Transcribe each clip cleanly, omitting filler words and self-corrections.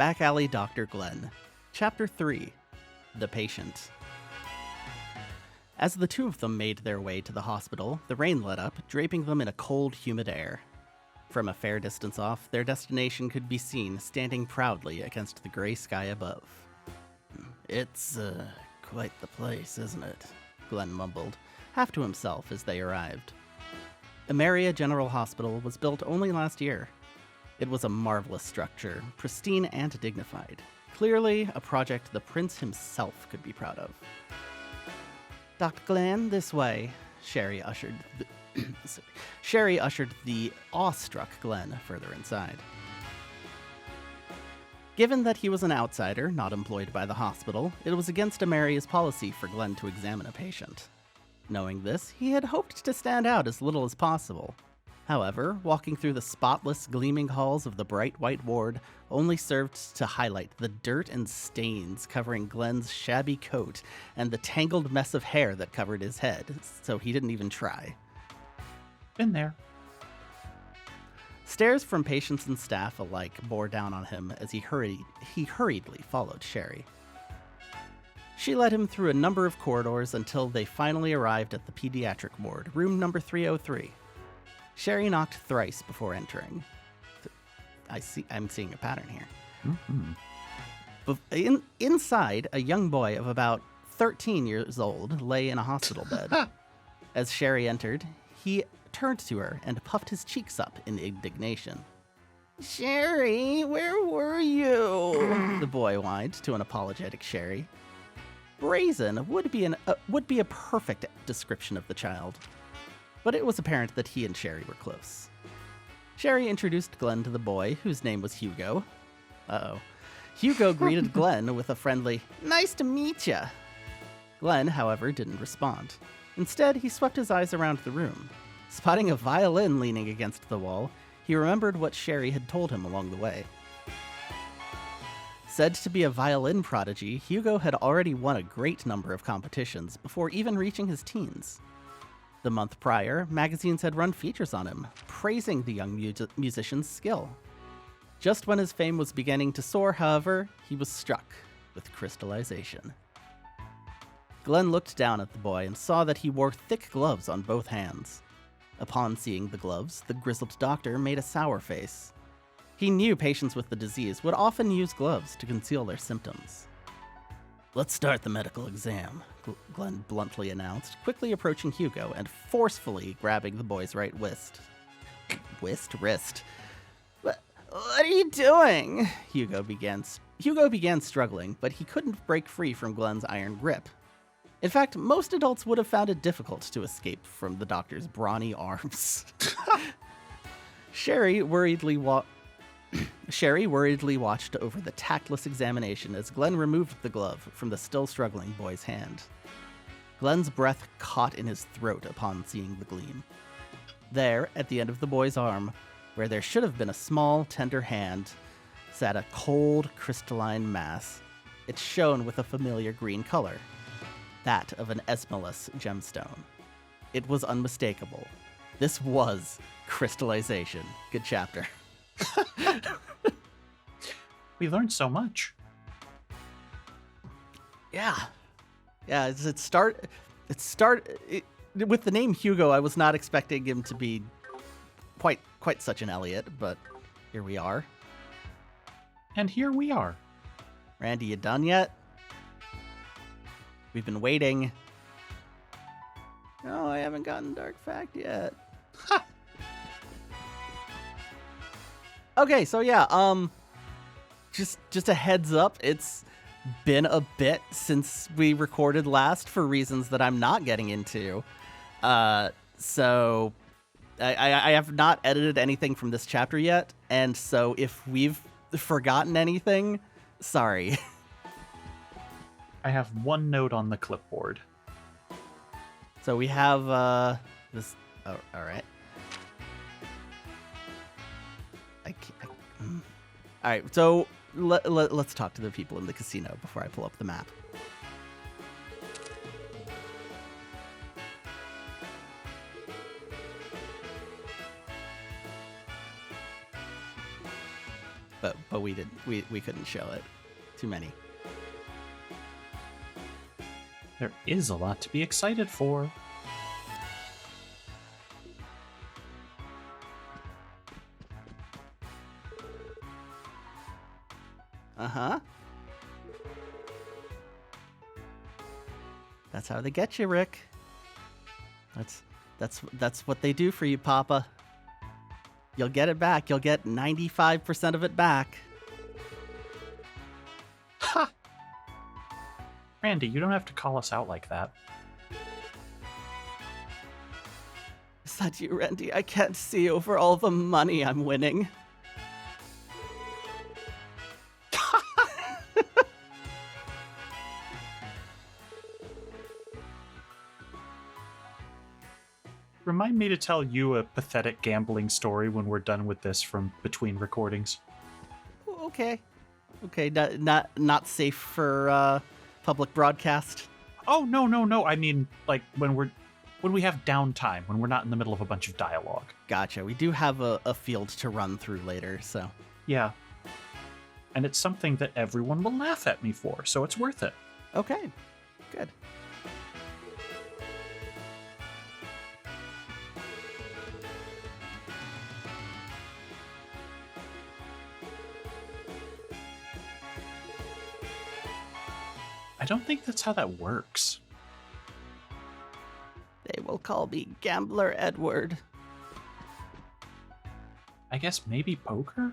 Back Alley Dr. Glenn. Chapter 3, The Patient. As the two of them made their way to the hospital, the rain let up, draping them in a cold, humid air. From a fair distance off, their destination could be seen standing proudly against the gray sky above. It's, quite the place, isn't it? Glenn mumbled, half to himself as they arrived. Emeria General Hospital was built only last year. It was a marvelous structure, pristine and dignified. Clearly, a project the prince himself could be proud of. Dr. Glenn, this way, Sherry ushered the awestruck Glenn further inside. Given that he was an outsider, not employed by the hospital, it was against Emeria's policy for Glenn to examine a patient. Knowing this, he had hoped to stand out as little as possible. However, walking through the spotless, gleaming halls of the bright white ward only served to highlight the dirt and stains covering Glenn's shabby coat and the tangled mess of hair that covered his head, so he didn't even try. Been there. Stares from patients and staff alike bore down on him as he hurriedly followed Sherry. She led him through a number of corridors until they finally arrived at the pediatric ward, room number 303. Sherry knocked thrice before entering. I'm seeing a pattern here. Mm-hmm. Inside, a young boy of about 13 years old lay in a hospital bed. As Sherry entered, he turned to her and puffed his cheeks up in indignation. "Sherry, where were you?" the boy whined to an apologetic Sherry. Brazen would be a perfect description of the child. But it was apparent that he and Sherry were close. Sherry introduced Glenn to the boy, whose name was Hugo. Hugo greeted Glenn with a friendly, "Nice to meet ya." Glenn, however, didn't respond. Instead, he swept his eyes around the room. Spotting a violin leaning against the wall, he remembered what Sherry had told him along the way. Said to be a violin prodigy, Hugo had already won a great number of competitions before even reaching his teens. The month prior, magazines had run features on him, praising the young musician's skill. Just when his fame was beginning to soar, however, he was struck with crystallization. Glenn looked down at the boy and saw that he wore thick gloves on both hands. Upon seeing the gloves, the grizzled doctor made a sour face. He knew patients with the disease would often use gloves to conceal their symptoms. "Let's start the medical exam," Glenn bluntly announced, quickly approaching Hugo and forcefully grabbing the boy's right wrist. Wrist? What are you doing? Hugo began struggling, but he couldn't break free from Glenn's iron grip. In fact, most adults would have found it difficult to escape from the doctor's brawny arms. Sherry worriedly watched over the tactless examination as Glenn removed the glove from the still struggling boy's hand. Glenn's breath caught in his throat upon seeing the gleam. There, at the end of the boy's arm, where there should have been a small, tender hand, sat a cold, crystalline mass. It shone with a familiar green color, that of an Esmalus gemstone. It was unmistakable. This was crystallization. Good chapter. We learned so much. Yeah, with the name Hugo. I was not expecting him to be quite such an Elliot, but here we are. And here we are. Randy, you done yet? We've been waiting. No, I haven't gotten Dark Fact yet. Okay, so yeah, just a heads up, it's been a bit since we recorded last for reasons that I'm not getting into. So I have not edited anything from this chapter yet, and so if we've forgotten anything, sorry. I have one note on the clipboard. So we have this. Oh, all right. All right. So let's talk to the people in the casino before I pull up the map. but we didn't. We couldn't show it. Too many. There is a lot to be excited for. Uh-huh. That's how they get you, Rick. That's what they do for you, Papa. You'll get it back. You'll get 95% of it back. Ha! Randy, you don't have to call us out like that. Is that you, Randy? I can't see over all the money I'm winning. Remind me to tell you a pathetic gambling story when we're done with this from between recordings. Okay. Okay, not safe for public broadcast. Oh, no. I mean, like, when we have downtime, when we're not in the middle of a bunch of dialogue. Gotcha. We do have a field to run through later, so. Yeah. And it's something that everyone will laugh at me for, so it's worth it. Okay, good. I don't think that's how that works. They will call me Gambler Edward. I guess maybe poker?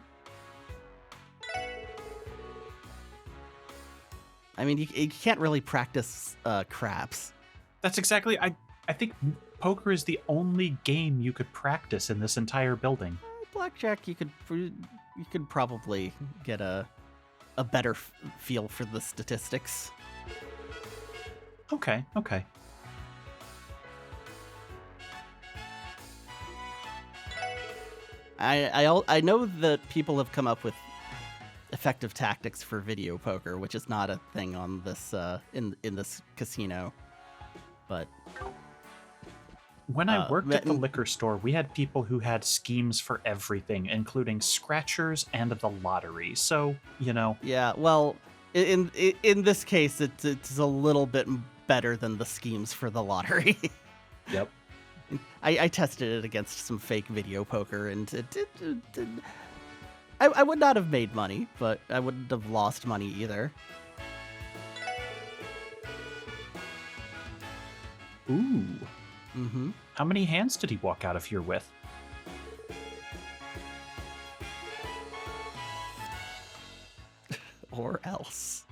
I mean, you can't really practice craps. That's exactly... I think poker is the only game you could practice in this entire building. Blackjack, you could probably get a better feel for the statistics. Okay. I know that people have come up with effective tactics for video poker, which is not a thing on this in this casino. But when I worked at the liquor store, we had people who had schemes for everything, including scratchers and the lottery. So, you know. Yeah, well, in this case, it's a little bit better than the schemes for the lottery. Yep. I tested it against some fake video poker, and I would not have made money, but I wouldn't have lost money either. Ooh. Mm-hmm. How many hands did he walk out of here with? Or else.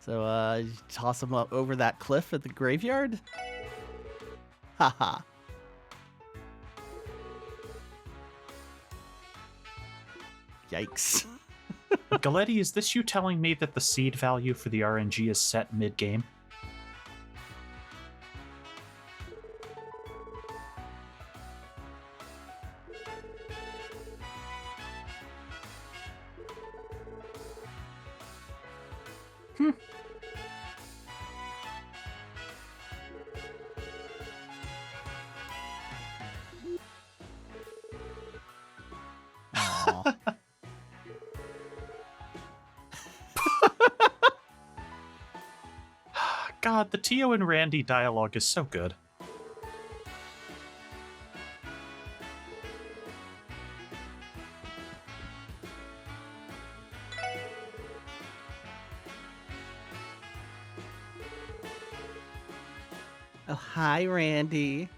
So, toss him up over that cliff at the graveyard? Haha. Yikes. Galetti, is this you telling me that the seed value for the RNG is set mid-game? Aw. God, the Tio and Randy dialogue is so good. Oh, hi, Randy.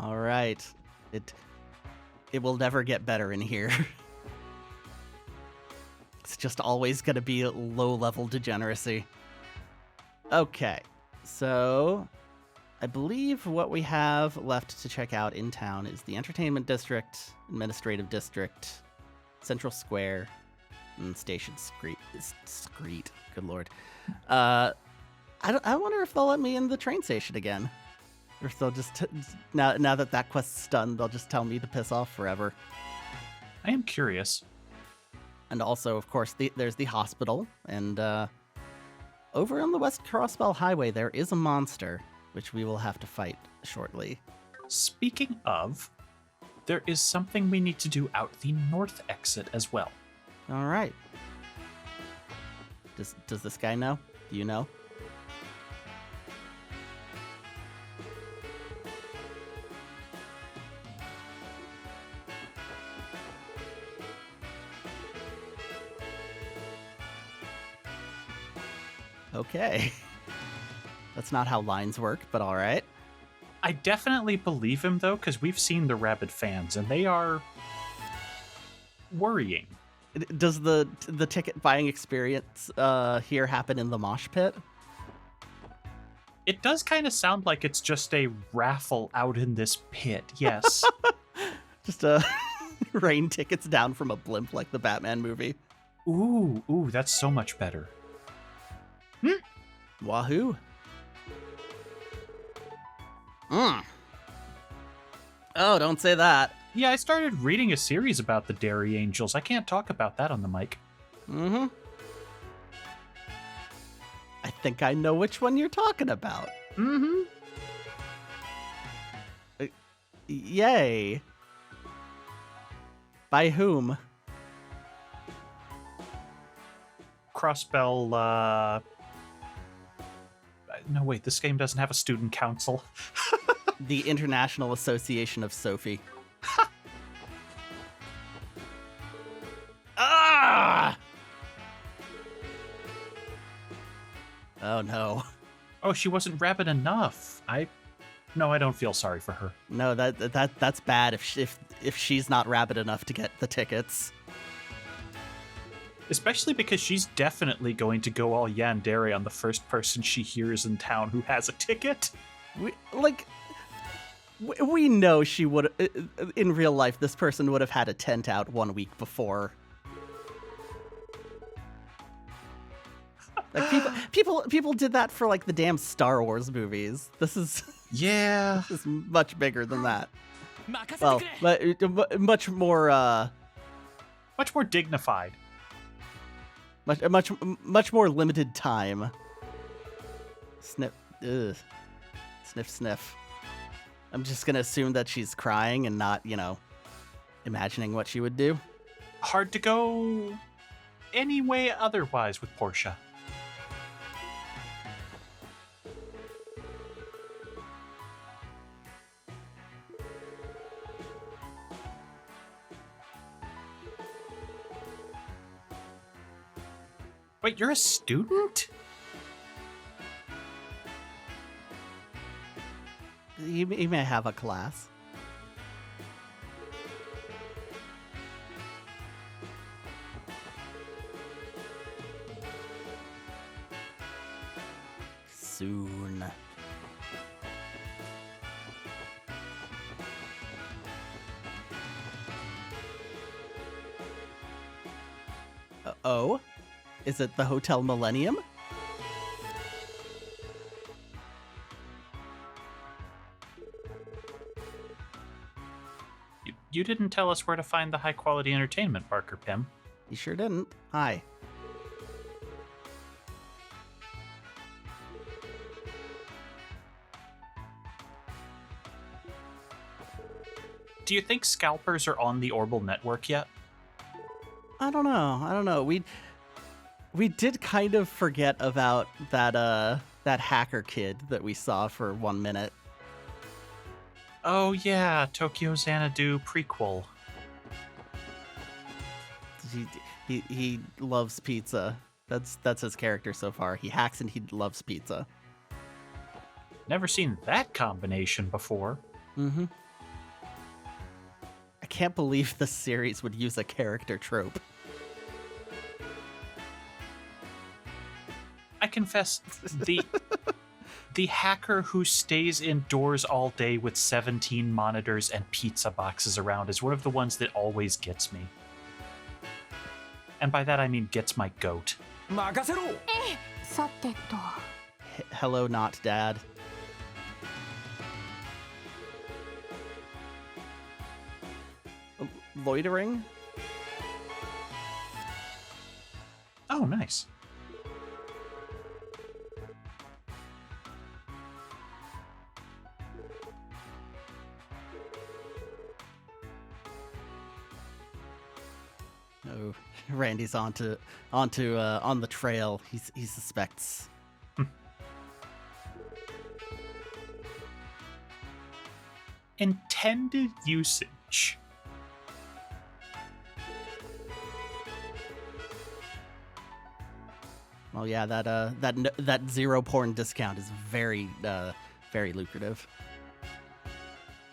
All right. It will never get better in here. It's just always going to be low-level degeneracy. Okay, so I believe what we have left to check out in town is the Entertainment District, Administrative District, Central Square, and Station Street. Good lord. I wonder if they'll let me in the train station again. Or if they'll just, now that quest's done, they'll just tell me to piss off forever. I am curious. And also, of course, there's the hospital. And over on the West Crossbell Highway, there is a monster, which we will have to fight shortly. Speaking of, there is something we need to do out the north exit as well. All right. Does this guy know? Do you know? Okay. That's not how lines work, but all right. I definitely believe him, though, because we've seen the rabid fans, and they are worrying. Does the ticket buying experience here happen in the mosh pit? It does kind of sound like it's just a raffle out in this pit, yes. Just rain tickets down from a blimp like the Batman movie. Ooh, that's so much better. Wahoo. Oh, don't say that. Yeah, I started reading a series about the Dairy Angels. I can't talk about that on the mic. Mm-hmm. I think I know which one you're talking about. Mm-hmm. Yay. By whom? Crossbell, no, wait, this game doesn't have a student council. The International Association of Sophie. Ah! Oh no. Oh, she wasn't rabid enough. No, I don't feel sorry for her. No, that's bad if she's not rabid enough to get the tickets. Especially because she's definitely going to go all yandere on the first person she hears in town who has a ticket. We know she would, in real life, this person would have had a tent out 1 week before. Like people did that for like the damn Star Wars movies. This is much bigger than that. Well, but much more dignified. Much more limited time. Sniff, sniff. I'm just gonna assume that she's crying and not, imagining what she would do. Hard to go any way otherwise with Portia. Wait, you're a student? You may have a class. Soon. Oh? Is it the Hotel Millennium? You didn't tell us where to find the high-quality entertainment, Barker Pym. You sure didn't. Hi. Do you think scalpers are on the Orbital network yet? I don't know. We did kind of forget about that hacker kid that we saw for 1 minute. Oh yeah, Tokyo Xanadu prequel. He loves pizza. That's his character so far. He hacks and he loves pizza. Never seen that combination before. Mm-hmm. I can't believe this series would use a character trope. I confess, the hacker who stays indoors all day with 17 monitors and pizza boxes around is one of the ones that always gets me. And by that I mean gets my goat. hello, not dad. Loitering? Oh, nice. Oh, Randy's on the trail. He suspects. Intended usage. Well, yeah, that zero porn discount is very lucrative.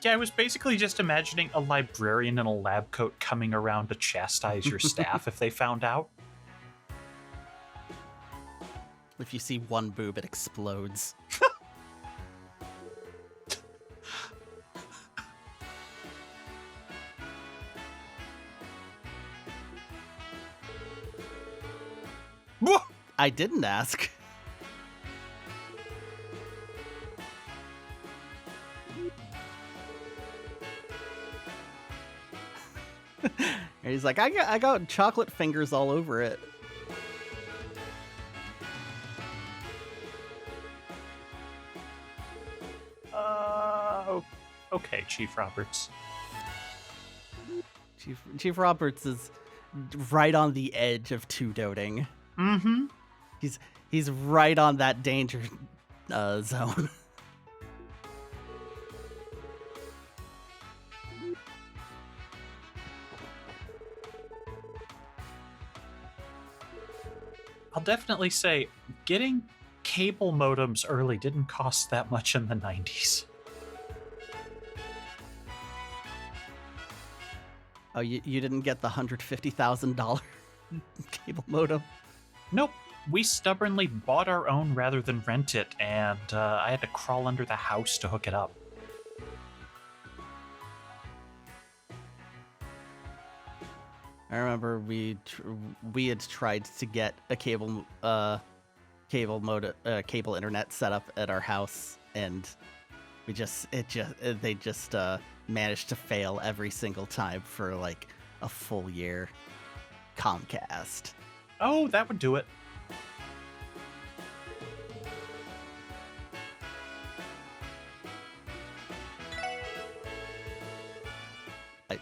Yeah, I was basically just imagining a librarian in a lab coat coming around to chastise your staff if they found out. If you see one boob, it explodes. I didn't ask. And he's like, I got chocolate fingers all over it. Okay, Chief Roberts. Chief Roberts is right on the edge of two-doting. Mm-hmm. He's right on that danger zone. I'll definitely say getting cable modems early didn't cost that much in the 90s. Oh, you didn't get the $150,000 cable modem? Nope. We stubbornly bought our own rather than rent it, and I had to crawl under the house to hook it up. I remember we had tried to get a cable internet set up at our house, and they just managed to fail every single time for like a full year. Comcast. Oh, that would do it.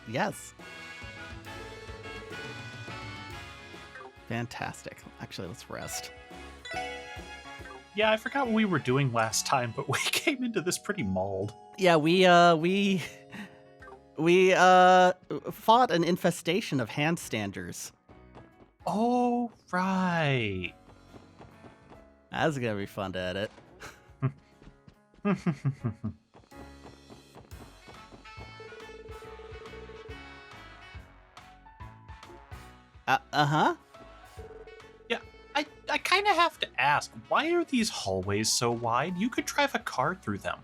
Yes. Fantastic. Actually, let's rest. Yeah, I forgot what we were doing last time, but we came into this pretty mauled. Yeah, we fought an infestation of handstanders. Oh, right. That's gonna be fun to edit. Uh-huh. Yeah, I kind of have to ask, why are these hallways so wide? You could drive a car through them.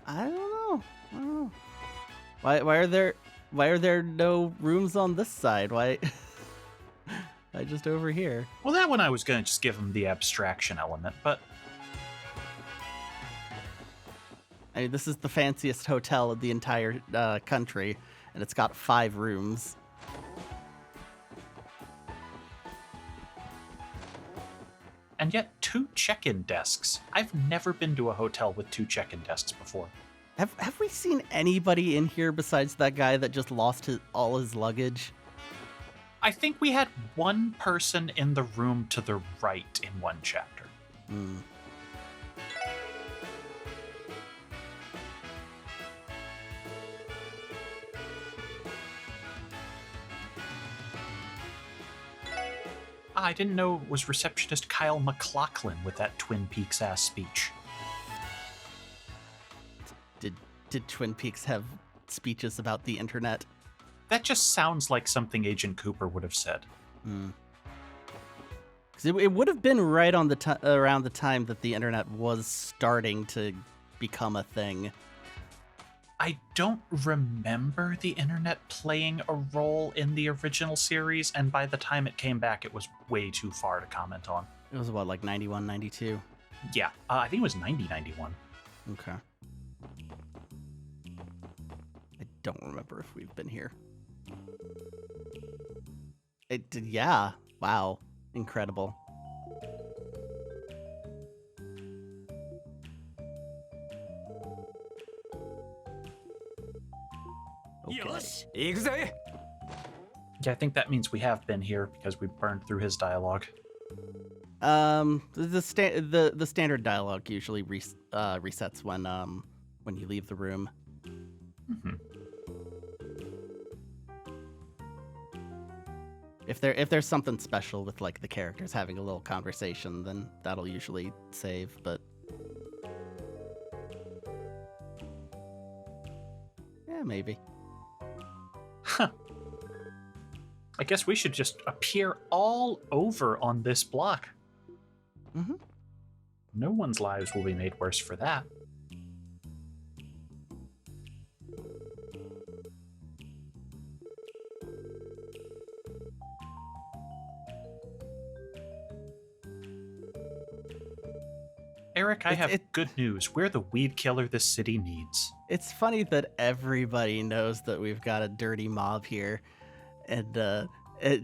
I don't know. Why are there no rooms on this side? Why just over here? Well, that one I was going to just give them the abstraction element, but I mean, this is the fanciest hotel in the entire country, and it's got 5 rooms. And yet 2 check-in desks. I've never been to a hotel with 2 check-in desks before. Have we seen anybody in here besides that guy that just lost all his luggage? I think we had one person in the room to the right in one chapter. Hmm. I didn't know it was receptionist Kyle MacLachlan with that Twin Peaks-ass speech. Did Twin Peaks have speeches about the internet? That just sounds like something Agent Cooper would have said. Hmm. 'Cause it would have been right on around the time that the internet was starting to become a thing. I don't remember the internet playing a role in the original series, and by the time it came back, it was way too far to comment on. It was what, like 91, 92? Yeah, I think it was 9091. Okay. I don't remember if we've been here. It did, yeah. Wow. Incredible. Okay. Yeah, I think that means we have been here because we burned through his dialogue. The standard dialogue usually resets when you leave the room. Mm-hmm. If there's something special with like the characters having a little conversation, then that'll usually save, but yeah, maybe. Huh. I guess we should just appear all over on this block. Mm-hmm. No one's lives will be made worse for that. Eric, I have good news. We're the weed killer this city needs. It's funny that everybody knows that we've got a dirty mob here, and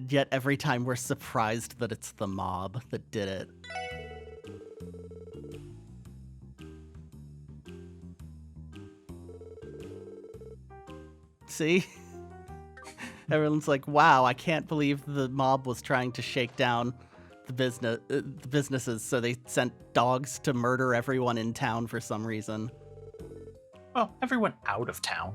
yet every time we're surprised that it's the mob that did it. See? Everyone's like, wow, I can't believe the mob was trying to shake down the businesses, so they sent dogs to murder everyone in town for some reason. Well, everyone out of town.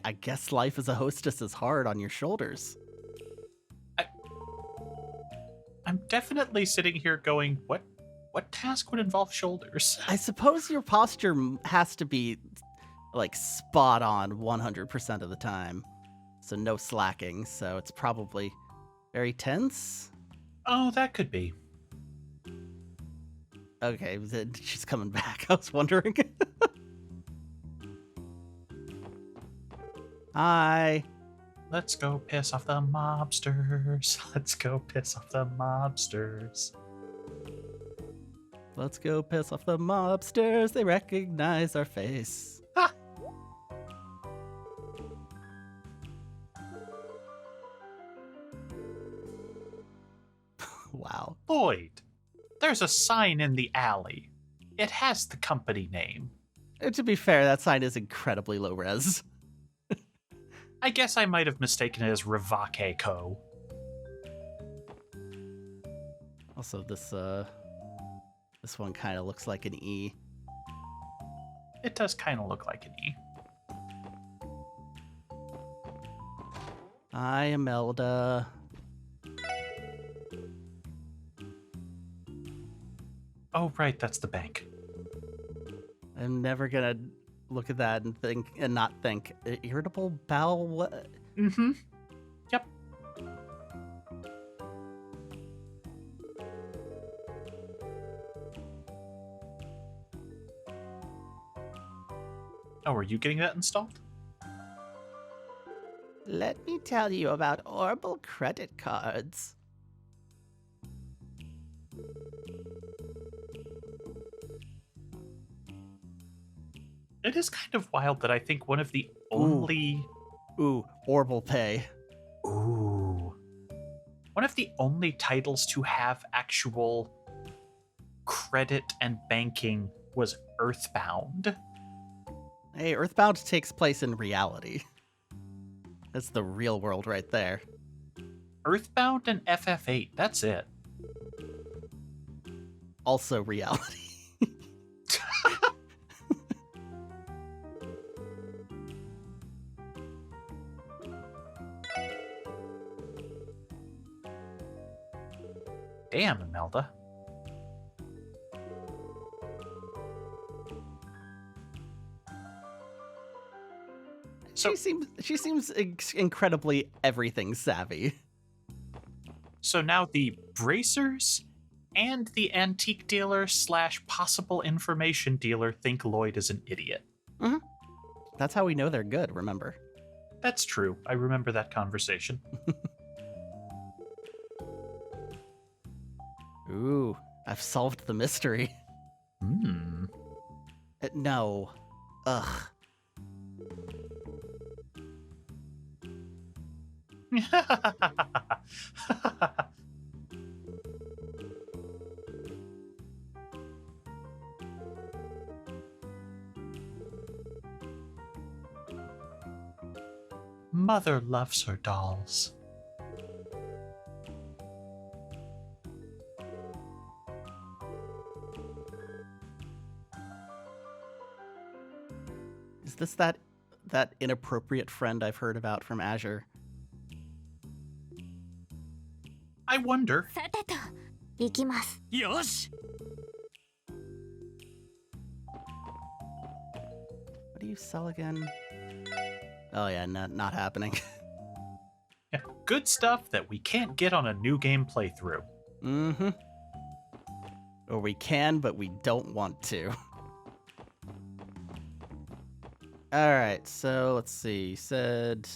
I guess life as a hostess is hard on your shoulders. I'm definitely sitting here going, what task would involve shoulders? I suppose your posture has to be like spot on 100% of the time. So no slacking, so it's probably very tense. Oh, that could be. Okay, she's coming back. I was wondering. Hi. Let's go piss off the mobsters. Let's go piss off the mobsters. Let's go piss off the mobsters. They recognize our face. Ha! Wow. Lloyd, there's a sign in the alley. It has the company name. To be fair, that sign is incredibly low res. I guess I might have mistaken it as Rivake Co. Also, this one kind of looks like an E. It does kind of look like an E. Hi, Imelda. Oh, right, that's the bank. I'm never gonna look at that and not think irritable bowel. What? Mm-hmm. Yep. Oh, are you getting that installed? Let me tell you about Orbital credit cards. It is kind of wild that I think one of the only... Ooh, Orbital Pay. Ooh. One of the only titles to have actual credit and banking was Earthbound. Hey, Earthbound takes place in reality. That's the real world right there. Earthbound and FF8, that's it. Also reality. Damn, Imelda. So, she seems incredibly everything savvy. So now the bracers And the antique dealer / possible information dealer think Lloyd is an idiot. Mm-hmm. That's how we know they're good, remember? That's true. I remember that conversation. Ooh, I've solved the mystery. No. Ugh. Mother loves her dolls. Is this that inappropriate friend I've heard about from Azure? I wonder. さてと行きます。よし What do you sell again? Oh yeah, not happening. Yeah, good stuff that we can't get on a new game playthrough. Mm-hmm. Or we can, but we don't want to. Alright, so let's see. You said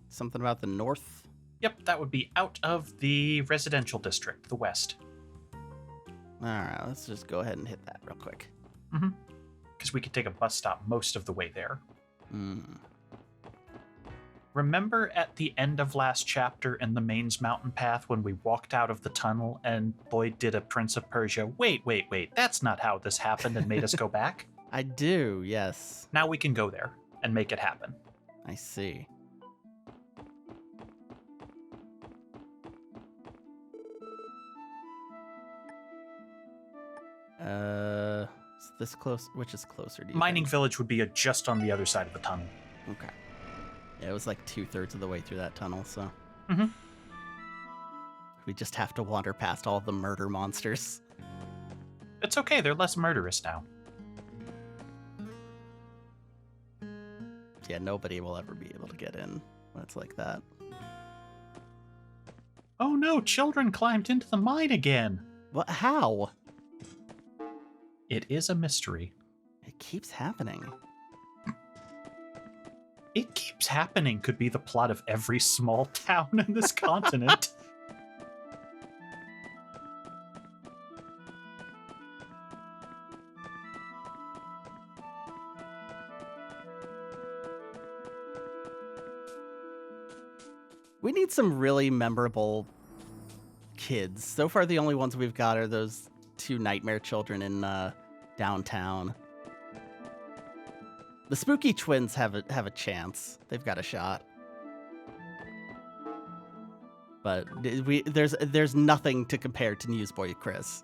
something about the north? Yep, that would be out of the residential district, the west. Alright, let's just go ahead and hit that real quick. Mm-hmm. Because we could take a bus stop most of the way there. Remember at the end of last chapter in the Mains Mountain Path when we walked out of the tunnel and Lloyd did a Prince of Persia, wait, that's not how this happened, and made us go back? I do, yes. Now we can go there and make it happen. I see. Is this close? Which is closer to you? Mining Village would be just on the other side of the tunnel. Okay. Yeah, it was like 2/3 of the way through that tunnel, so. Mm-hmm. We just have to wander past all the murder monsters. It's okay, they're less murderous now. Yeah, nobody will ever be able to get in when it's like that. Oh no, children climbed into the mine again! What? How? It is a mystery. It keeps happening. It keeps happening could be the plot of every small town in this continent. We need some really memorable kids. So far, the only ones we've got are those 2 nightmare children in downtown. The spooky twins have a chance. They've got a shot. But there's nothing to compare to Newsboy Chris.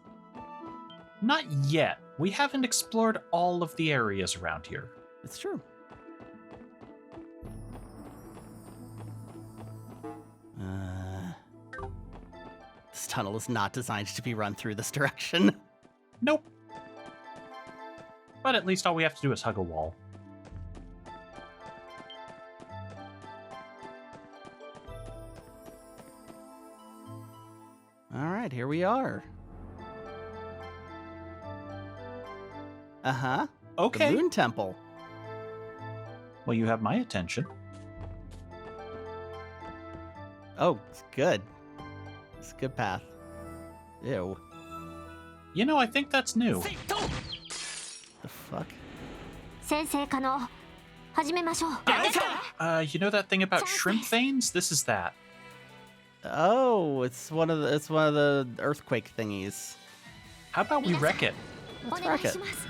Not yet. We haven't explored all of the areas around here. It's true. This tunnel is not designed to be run through this direction. Nope. But at least all we have to do is hug a wall. Alright, here we are. Uh-huh. Okay. The Moon Temple. Well, you have my attention. Oh, it's good. It's a good path. Ew. You know, I think that's new. The fuck? 先生可能始めましょう。 You know that thing about shrimp veins? This is that. Oh, it's one of the earthquake thingies. How about we wreck it? お願いします。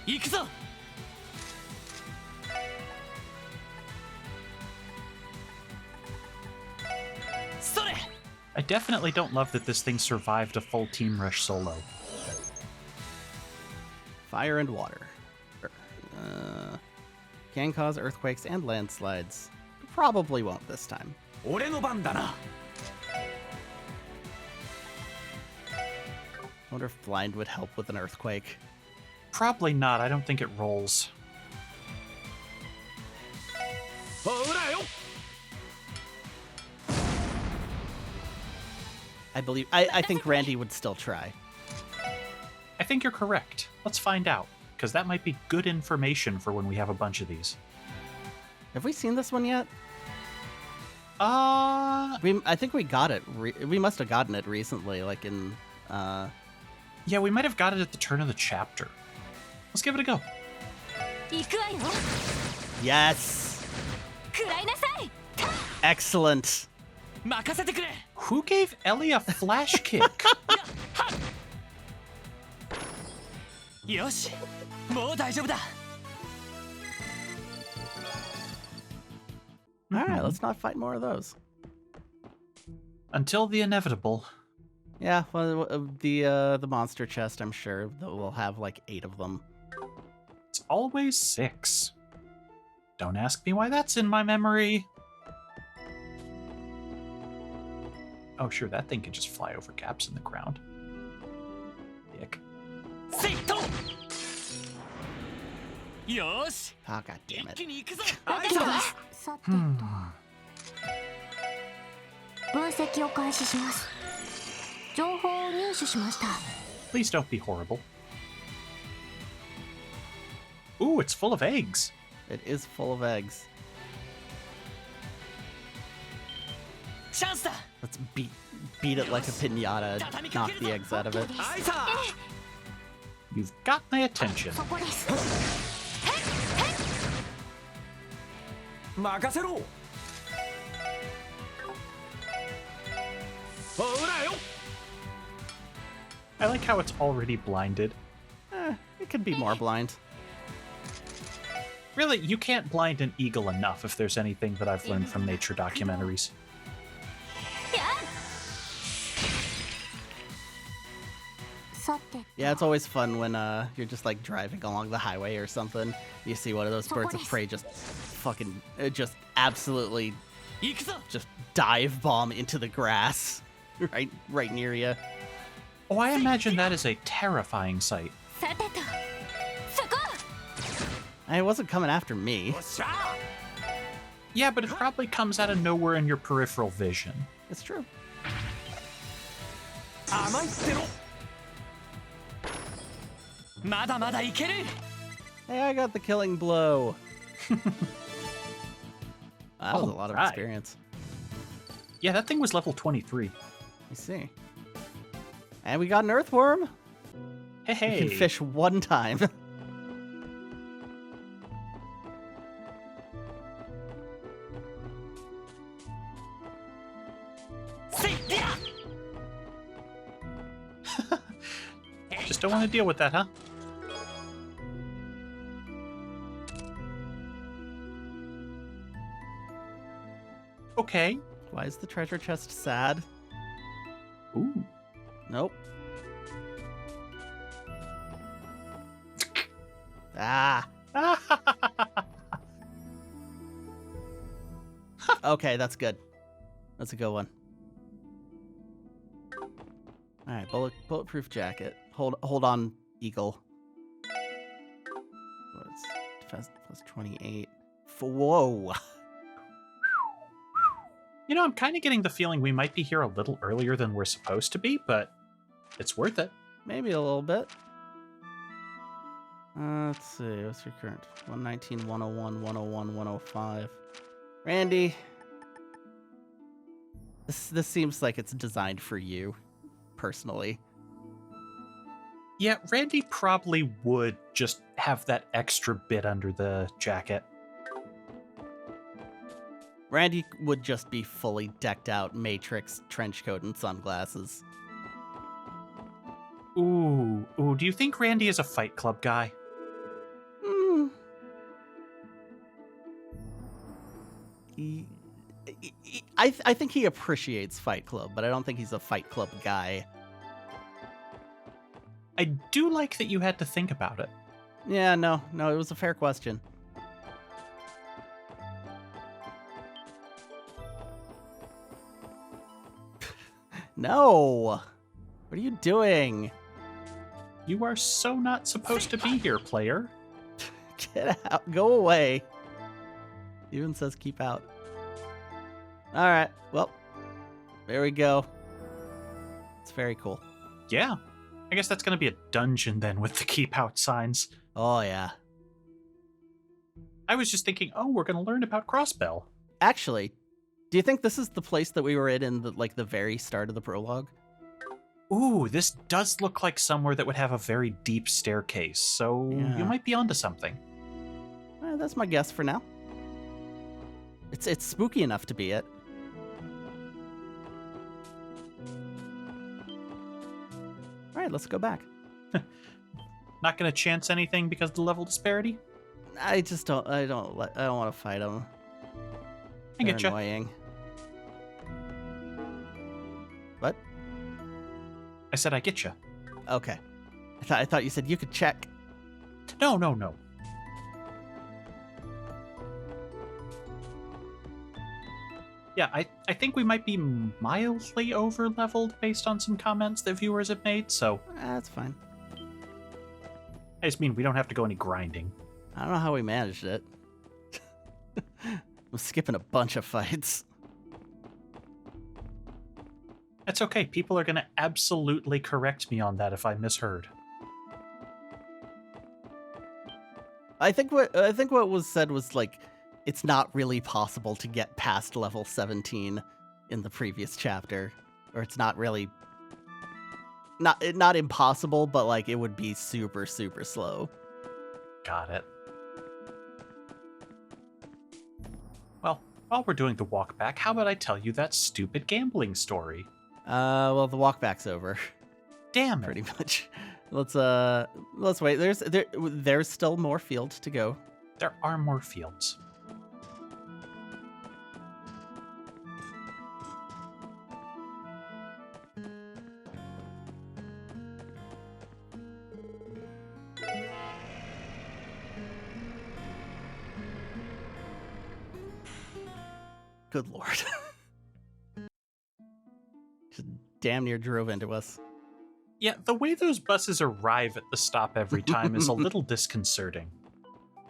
行くぞ I definitely don't love that this thing survived a full team rush solo. Fire and water. Can cause earthquakes and landslides. Probably won't this time. 俺の番だな Wonder if blind would help with an earthquake. Probably not. I don't think it rolls. I think Randy would still try. I think you're correct. Let's find out, because that might be good information for when we have a bunch of these. Have we seen this one yet? I think we got it. We must have gotten it recently, like in. Yeah, we might have got it at the turn of the chapter. Let's give it a go. Yes. Excellent. Who gave Ellie a flash kick? All right, let's not fight more of those. Until the inevitable. Yeah, well, the monster chest, I'm sure that we'll have like 8 of them. It's always 6. Don't ask me why that's in my memory. Oh, sure, that thing can just fly over gaps in the ground. Dick. Oh, god damn it. さてと分析を開始します。情報を入手しました。 Please don't be horrible. Ooh, it's full of eggs. It is full of eggs. Let's beat it like a piñata and knock the eggs out of it. You've got my attention. そこです。任せろ。ほらよ。 I like how it's already blinded. It could be more blind. Really, you can't blind an eagle enough if there's anything that I've learned from nature documentaries. Yeah, it's always fun when you're just like driving along the highway or something. You see one of those birds of prey just fucking just absolutely just dive bomb into the grass right near you. Oh, I imagine that is a terrifying sight. It wasn't coming after me. Yeah, but it probably comes out of nowhere in your peripheral vision. It's true. Hey, I got the killing blow. That was a lot of experience. Yeah, that thing was level 23. I see. And we got an earthworm. Hey. You can fish one time. Just don't want to deal with that, huh? Okay. Why is the treasure chest sad? Ooh. Nope. Ah. Okay, that's good. That's a good one. All right, bulletproof jacket. Hold on, eagle. What's plus 28? Whoa. You know, I'm kind of getting the feeling we might be here a little earlier than we're supposed to be, but it's worth it. Maybe a little bit. Let's see. What's your current? 119, 101, 101, 105. Randy. This seems like it's designed for you, personally. Yeah, Randy probably would just have that extra bit under the jacket. Randy would just be fully decked out, Matrix, trench coat, and sunglasses. Ooh, do you think Randy is a Fight Club guy? I think he appreciates Fight Club, but I don't think he's a Fight Club guy. I do like that you had to think about it. Yeah, no, it was a fair question. No! What are you doing? You are so not supposed to be here, player. Get out. Go away. Even says keep out. All right. Well, there we go. It's very cool. Yeah. I guess that's going to be a dungeon then with the keep out signs. Oh, yeah. I was just thinking, oh, we're going to learn about Crossbell. Actually, do you think this is the place that we were in the very start of the prologue? Ooh, this does look like somewhere that would have a very deep staircase, so Yeah. you might be onto something. That's my guess for now. It's spooky enough to be it. All right, let's go back. Not going to chance anything because of the level disparity? I don't want to fight them. I They're get you. annoying. What? I said I get you. Okay. I thought you said you could check. No. Yeah, I think we might be mildly over-leveled based on some comments that viewers have made, so That's fine. I just mean we don't have to go any grinding. I don't know how we managed it. I'm skipping a bunch of fights. That's okay. People are going to absolutely correct me on that if I misheard. I think what was said was like it's not really possible to get past level 17 in the previous chapter, or it's not really not impossible, but like it would be super slow. Got it. Well, while we're doing the walk back, how about I tell you that stupid gambling story? Well, the walk back's over. Damn it. Pretty much. Let's wait. There's still more fields to go. There are more fields. Good lord. Just damn near drove into us. Yeah, the way those buses arrive at the stop every time is a little disconcerting.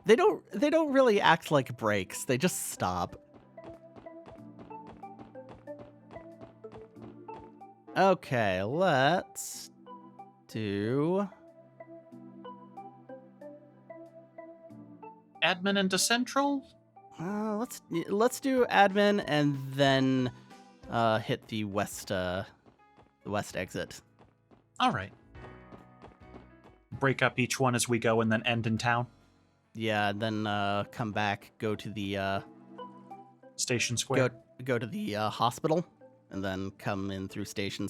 They don't really act like brakes. They just stop. Okay, let's do Admin into Central? let's do admin and then hit the west exit. All right. Break up each one as we go and then end in town. Yeah, then come back, go to the Station Square. go to the hospital, and then come in through Station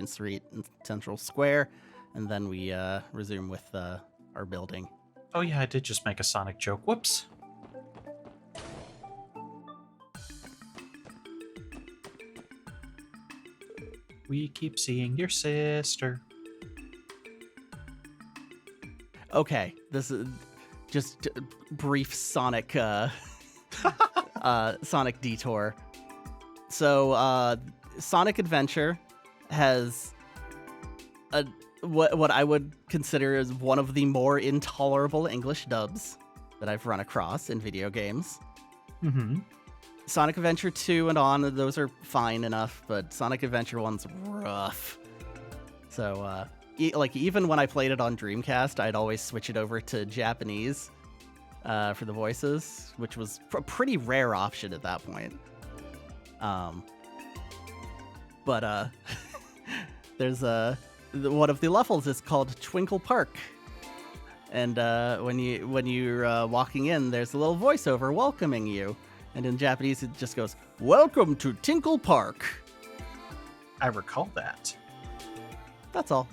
Street and Central Square, and then we resume with our building. Oh yeah, I did just make a Sonic joke. Whoops. We keep seeing your sister. Okay, this is just a brief Sonic Sonic detour. So Sonic Adventure has what I would consider as one of the more intolerable English dubs that I've run across in video games. Mm-hmm. Sonic Adventure 2 and on, those are fine enough, but Sonic Adventure 1's rough. So, even when I played it on Dreamcast, I'd always switch it over to Japanese for the voices, which was a pretty rare option at that point. But there's one of the levels is called Twinkle Park. And when you're walking in, there's a little voiceover welcoming you. And in Japanese, it just goes, "Welcome to Tinkle Park." I recall that. That's all.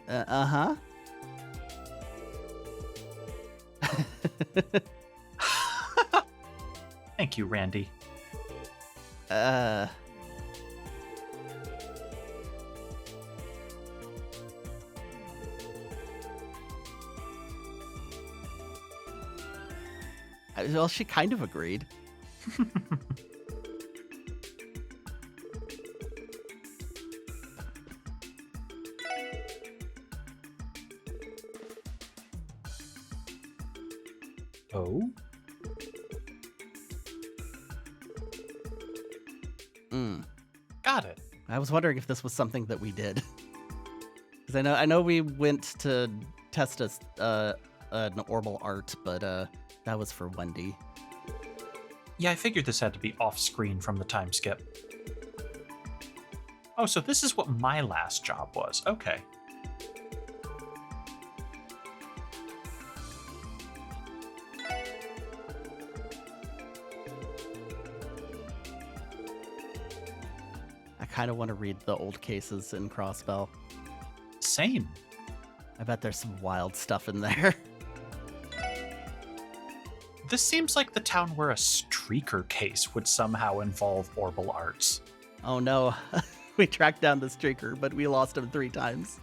Uh-huh. Thank you, Randy. Well, she kind of agreed. Oh? Got it. I was wondering if this was something that we did. Because I know we went to test an Orbal art, but that was for Wendy. Yeah, I figured this had to be off-screen from the time skip. Oh, so this is what my last job was. Okay. I kind of want to read the old cases in Crossbell. Same. I bet there's some wild stuff in there. This seems like the town where a streaker case would somehow involve Orbal arts. Oh no, we tracked down the streaker, but we lost him 3 times.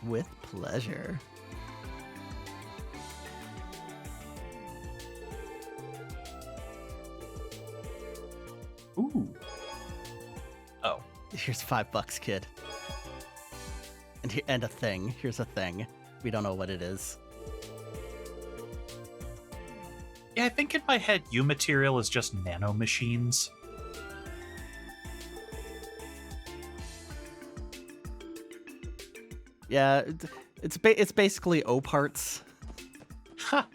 With pleasure. Ooh. Oh. Here's $5, kid. And a thing. Here's a thing. We don't know what it is. Yeah, I think in my head, U-material is just nanomachines. Yeah, it's basically O parts. Ha!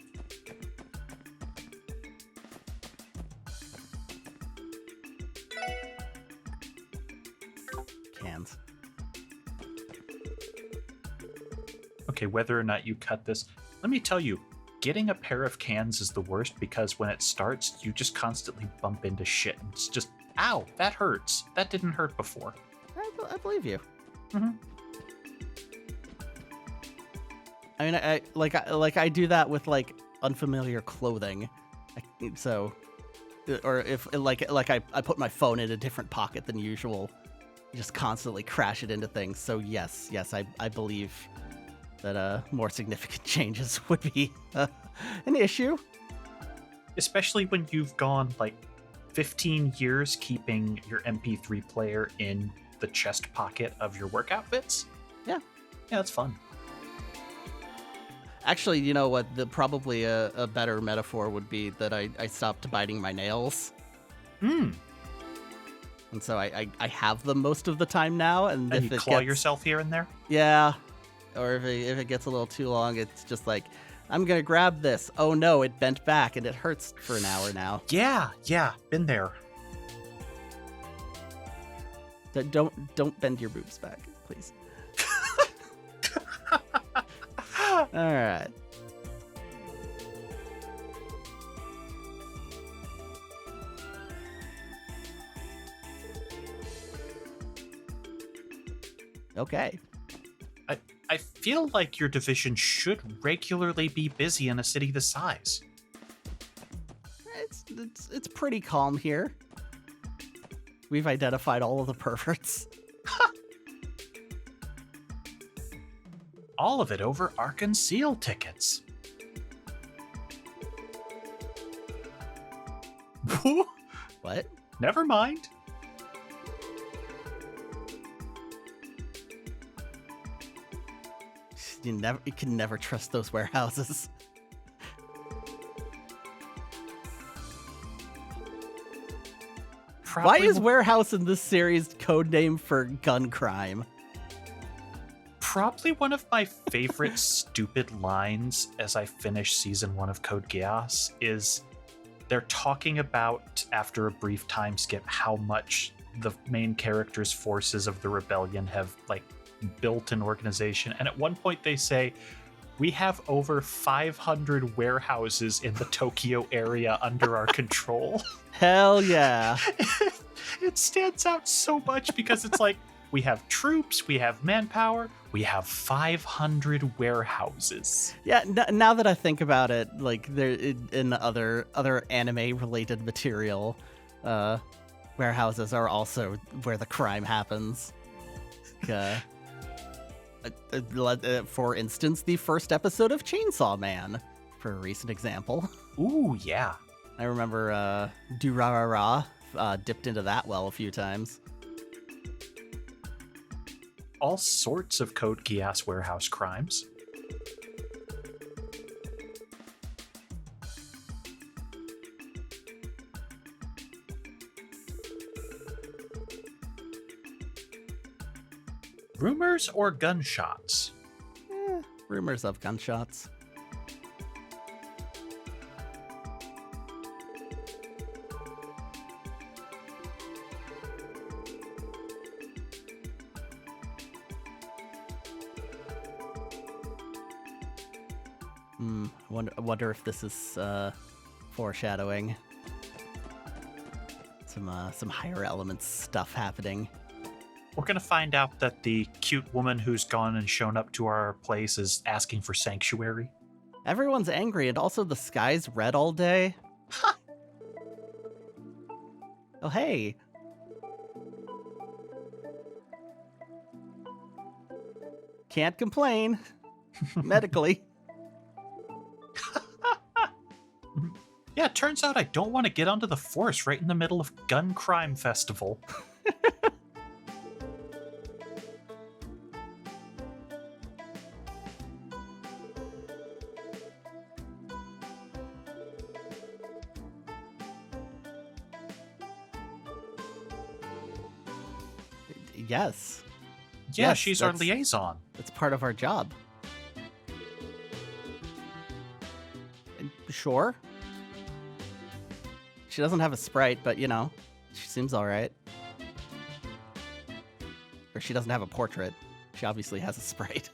Cans. Okay, whether or not you cut this, let me tell you, getting a pair of cans is the worst because when it starts, you just constantly bump into shit. And it's just, ow, that hurts. That didn't hurt before. I believe you. Mm-hmm. I mean, I do that with like unfamiliar clothing, so, or if I put my phone in a different pocket than usual, just constantly crash it into things. So yes, I believe that more significant changes would be an issue. Especially when you've gone like 15 years keeping your MP3 player in the chest pocket of your work outfits. Yeah, that's fun. Actually, you know what? Probably a better metaphor would be that I stopped biting my nails. And And so I have them most of the time now. And if you it claw gets, yourself here and there? Yeah. Or if it gets a little too long, it's just like, I'm going to grab this. Oh no, it bent back and it hurts for an hour now. Yeah, been there. Don't bend your boobs back, please. All right. Okay. I feel like your division should regularly be busy in a city this size. It's pretty calm here. We've identified all of the perverts. All of it over Arkan Seal tickets. What? Never mind. You can never trust those warehouses. Why is warehouse in this series code name for gun crime? Probably one of my favorite stupid lines as I finish season 1 of Code Geass is they're talking about, after a brief time skip, how much the main character's forces of the rebellion have like built an organization, and at one point they say, we have over 500 warehouses in the Tokyo area under our control. Hell yeah. It stands out so much because it's like, we have troops, we have manpower, we have 500 warehouses. Yeah, now that I think about it, like there in other anime related material, warehouses are also where the crime happens. For instance, the first episode of Chainsaw Man, for a recent example. Ooh, yeah. I remember Durarara dipped into that well a few times. all sorts of Code Geass warehouse crimes. Rumors or gunshots? Rumors of gunshots. I wonder if this is foreshadowing some higher elements stuff happening. We're going to find out that the cute woman who's gone and shown up to our place is asking for sanctuary. Everyone's angry, and also the sky's red all day. Huh. Oh, hey. Can't complain. Medically. Yeah, it turns out I don't want to get onto the force right in the middle of Gun Crime Festival. Yes. Yeah, Yes, she's our liaison. It's part of our job. Sure. She doesn't have a sprite, but you know, she seems all right. Or she doesn't have a portrait. She obviously has a sprite.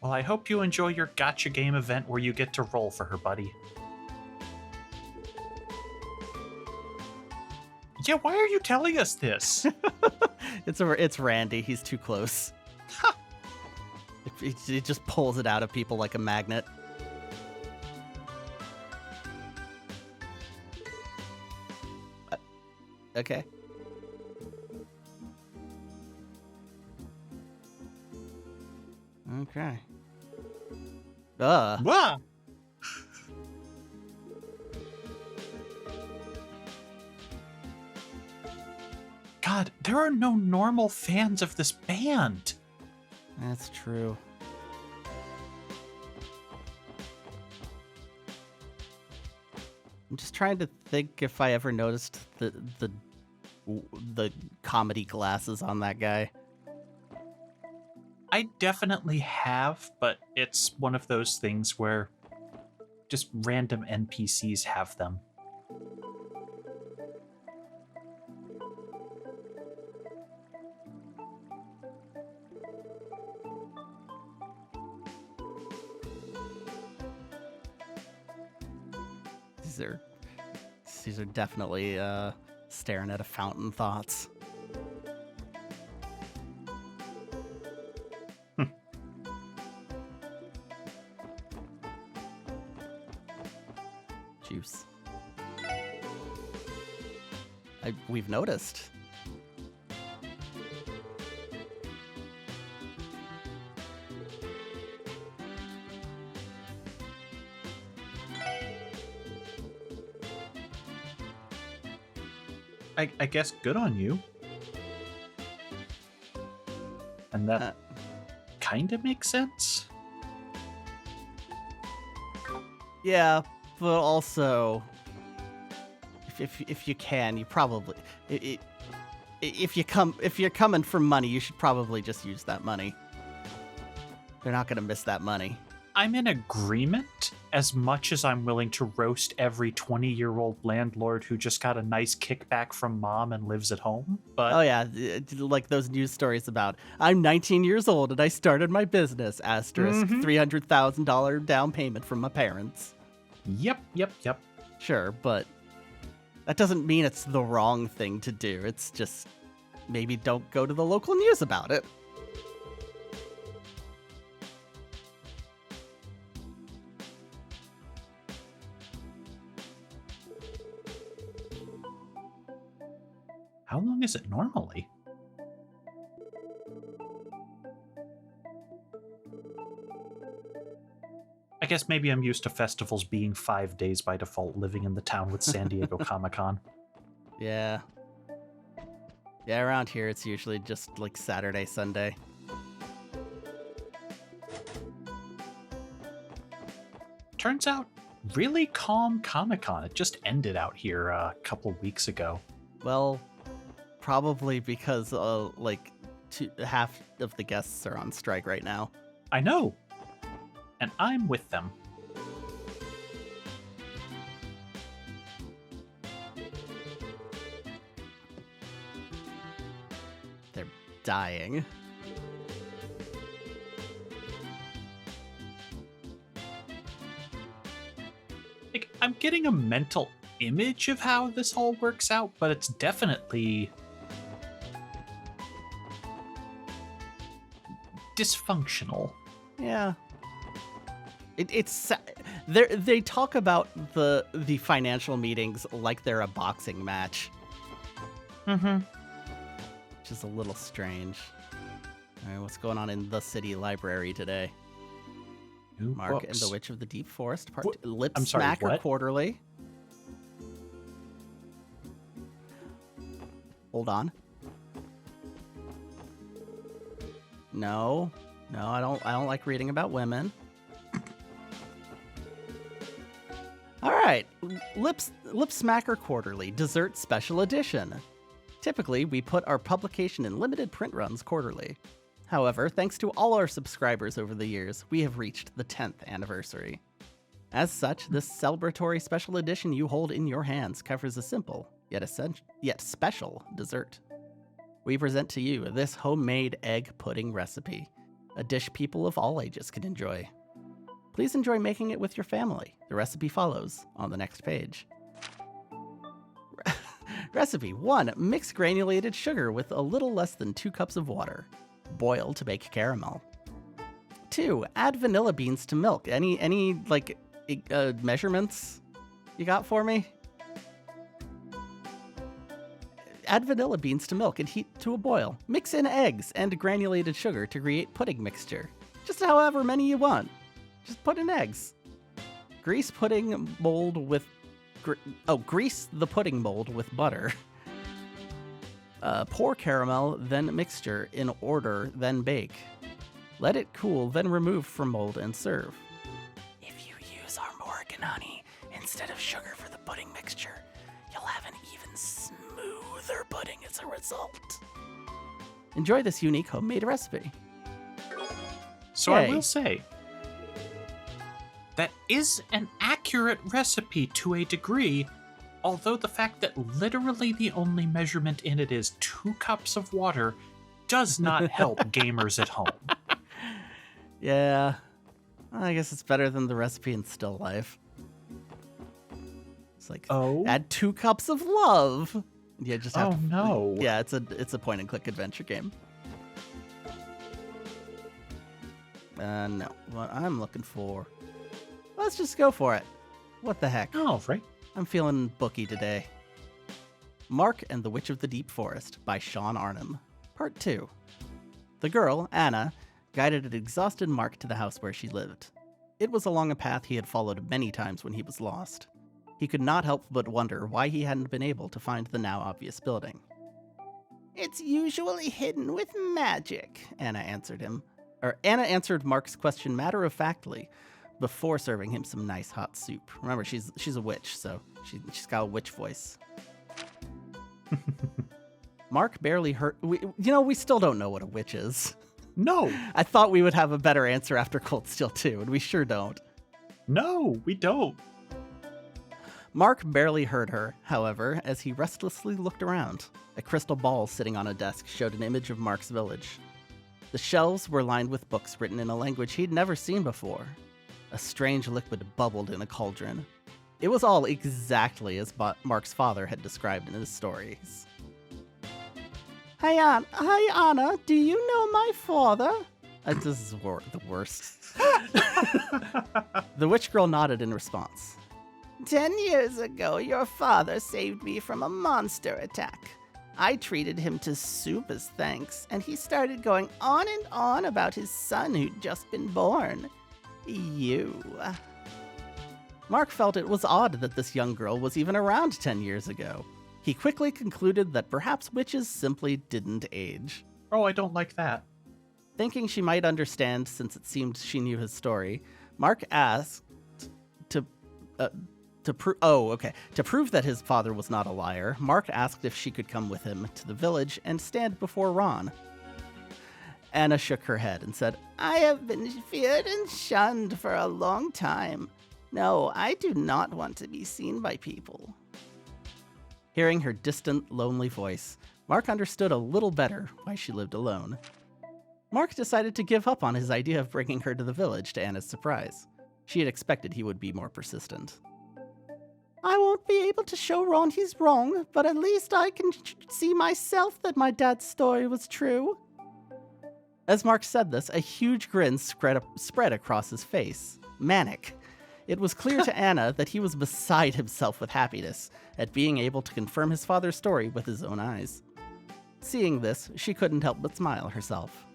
Well, I hope you enjoy your gotcha game event where you get to roll for her, buddy. Yeah, why are you telling us this? It's Randy. He's too close. He just pulls it out of people like a magnet. Okay. Okay. Wah! God, there are no normal fans of this band. That's true. I'm just trying to think if I ever noticed the comedy glasses on that guy. I definitely have, but it's one of those things where just random NPCs have them. These are definitely staring at a fountain thoughts. Juice. We've noticed. I guess good on you. And that kind of makes sense. Yeah, but also, if you can, you probably if you're coming for money, you should probably just use that money. They're not gonna miss that money. I'm in agreement as much as I'm willing to roast every 20-year-old landlord who just got a nice kickback from mom and lives at home. But oh yeah, like those news stories about I'm 19 years old and I started my business. Asterisk $300,000 down payment from my parents. Yep. Sure, but that doesn't mean it's the wrong thing to do. It's just maybe don't go to the local news about it. How long is it normally? I guess maybe I'm used to festivals being 5 days by default, living in the town with San Diego Comic-Con. Yeah. Yeah, around here it's usually just like Saturday, Sunday. Turns out, really calm Comic-Con. It just ended out here a couple weeks ago. Well, probably because half of the guests are on strike right now. I know. And I'm with them. They're dying. Like, I'm getting a mental image of how this all works out, but it's definitely dysfunctional. Yeah. They talk about the financial meetings like they're a boxing match. Mm-hmm. Which is a little strange. All right, what's going on in the city library today? New Mark books. and the Witch of the Deep Forest, Lip I'm sorry, Smacker what? Quarterly. Hold on. No, I don't like reading about women. All right, Lip Smacker Quarterly, Dessert Special Edition. Typically, we put our publication in limited print runs quarterly. However, thanks to all our subscribers over the years, we have reached the 10th anniversary. As such, this celebratory special edition you hold in your hands covers a simple, yet special dessert. We present to you this homemade egg pudding recipe, a dish people of all ages can enjoy. Please enjoy making it with your family. The recipe follows on the next page. Recipe 1. Mix granulated sugar with a little less than 2 cups of water. Boil to bake caramel. 2. Add vanilla beans to milk. Any measurements you got for me? Add vanilla beans to milk and heat to a boil. Mix in eggs and granulated sugar to create pudding mixture. Just however many you want. Just put in eggs. Grease the pudding mold with butter. Pour caramel, then mixture in order, then bake. Let it cool, then remove from mold and serve. If you use our Morgan honey instead of sugar for the pudding mixture, you'll have an even smoother pudding as a result. Enjoy this unique homemade recipe. So Yay. I will say, that is an accurate recipe to a degree, although the fact that literally the only measurement in it is 2 cups of water does not help gamers at home. Yeah, I guess it's better than the recipe in Still Life. It's like, add 2 cups of love. You just have to, no. Yeah, it's a point and click adventure game. No, what I'm looking for. Let's just go for it. What the heck? Oh, right. I'm feeling booky today. Mark and the Witch of the Deep Forest by Sean Arnhem. Part 2. The girl, Anna, guided an exhausted Mark to the house where she lived. It was along a path he had followed many times when he was lost. He could not help but wonder why he hadn't been able to find the now obvious building. It's usually hidden with magic, Anna answered Mark's question matter-of-factly, before serving him some nice hot soup. Remember, she's a witch, so she's got a witch voice. Mark barely heard... We still don't know what a witch is. No. I thought we would have a better answer after Cold Steel 2, and we sure don't. No, we don't. Mark barely heard her, however, as he restlessly looked around. A crystal ball sitting on a desk showed an image of Mark's village. The shelves were lined with books written in a language he'd never seen before. A strange liquid bubbled in a cauldron. It was all exactly as Mark's father had described in his stories. Hi, Anna. Do you know my father? This is the worst. The witch girl nodded in response. 10 years ago, your father saved me from a monster attack. I treated him to soup as thanks, and he started going on and on about his son who'd just been born. You. Mark felt it was odd that this young girl was even around 10 years ago. He quickly concluded that perhaps witches simply didn't age. Oh, I don't like that. Thinking she might understand since it seemed she knew his story, Mark asked, To prove that his father was not a liar, Mark asked if she could come with him to the village and stand before Ron. Anna shook her head and said, "I have been feared and shunned for a long time. No, I do not want to be seen by people." Hearing her distant, lonely voice, Mark understood a little better why she lived alone. Mark decided to give up on his idea of bringing her to the village, to Anna's surprise. She had expected he would be more persistent. "I won't be able to show Ron he's wrong, but at least I can see myself that my dad's story was true." As Mark said this, a huge grin spread across his face. Manic. It was clear to Anna that he was beside himself with happiness at being able to confirm his father's story with his own eyes. Seeing this, she couldn't help but smile herself.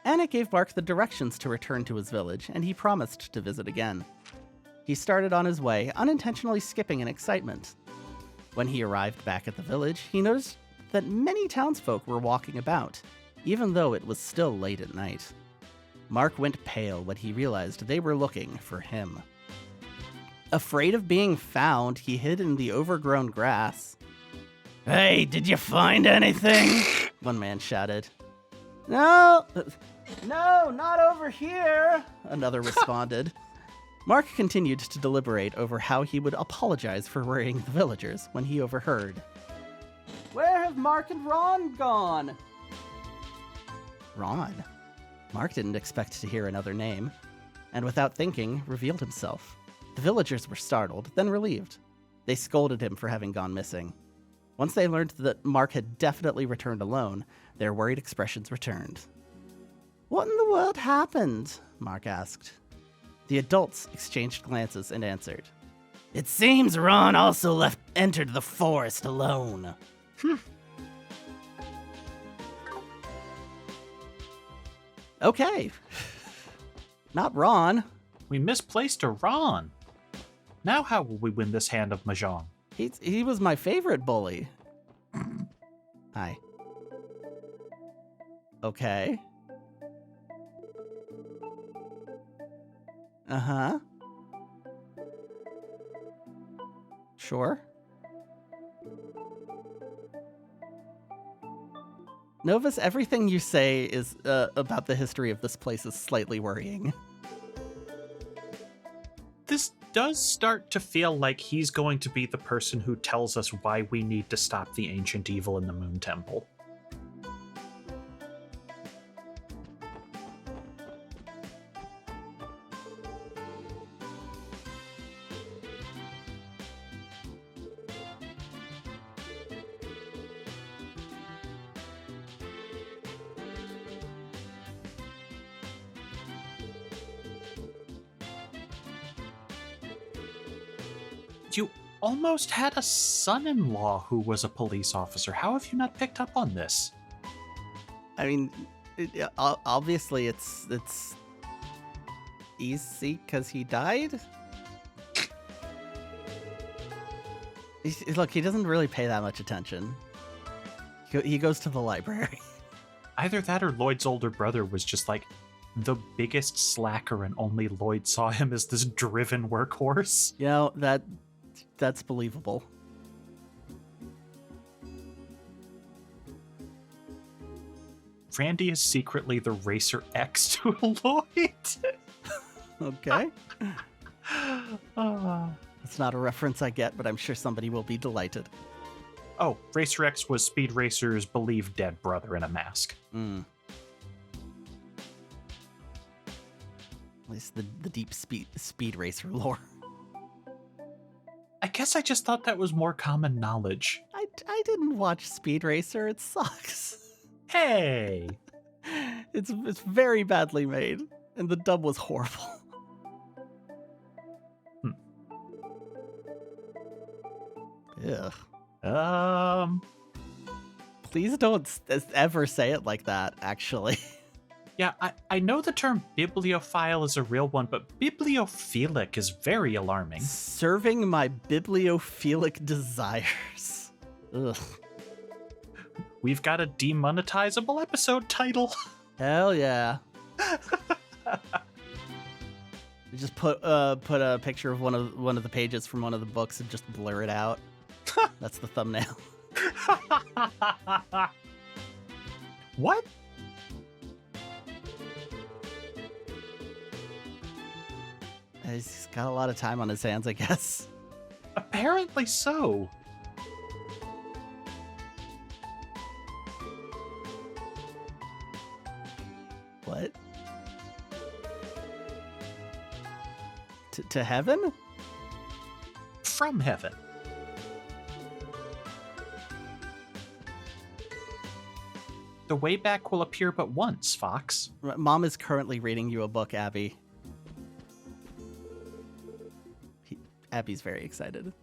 Anna gave Mark the directions to return to his village, and he promised to visit again. He started on his way, unintentionally skipping in excitement. When he arrived back at the village, he noticed that many townsfolk were walking about, even though it was still late at night. Mark went pale when he realized they were looking for him. Afraid of being found, he hid in the overgrown grass. "Hey, did you find anything?" one man shouted. No, not over here," another responded. Mark continued to deliberate over how he would apologize for worrying the villagers when he overheard. "Where have Mark and Ron gone?" Ron? Mark didn't expect to hear another name, and without thinking, revealed himself. The villagers were startled, then relieved. They scolded him for having gone missing. Once they learned that Mark had definitely returned alone, their worried expressions returned. "What in the world happened?" Mark asked. The adults exchanged glances and answered, "It seems Ron also entered the forest alone." Okay. Not Ron. We misplaced a Ron. Now how will we win this hand of Mahjong? He was my favorite bully. Hi. Okay. Uh-huh. Sure. Novus, everything you say is about the history of this place is slightly worrying. This does start to feel like he's going to be the person who tells us why we need to stop the ancient evil in the Moon Temple. You almost had a son-in-law who was a police officer. How have you not picked up on this? I mean, obviously it's easy because he died. Look, he doesn't really pay that much attention. He goes to the library. Either that or Lloyd's older brother was just like the biggest slacker and only Lloyd saw him as this driven workhorse. You know, that's believable. Randy is secretly the Racer X to Lloyd. Okay. That's not a reference I get, but I'm sure somebody will be delighted. Oh, Racer X was Speed Racer's believed dead brother in a mask. At least the deep speed racer lore. I guess I just thought that was more common knowledge. I didn't watch Speed Racer. It sucks. Hey! It's very badly made, and the dub was horrible. Ugh. Please don't ever say it like that, actually. Yeah, I know the term bibliophile is a real one, but bibliophilic is very alarming. Serving my bibliophilic desires. Ugh. We've got a demonetizable episode title. Hell yeah. Just put a picture of one of the pages from one of the books and just blur it out. That's the thumbnail. What? He's got a lot of time on his hands, I guess. Apparently so. What? To heaven? From heaven. The way back will appear but once, Fox. Mom is currently reading you a book, Abby. Abby's very excited.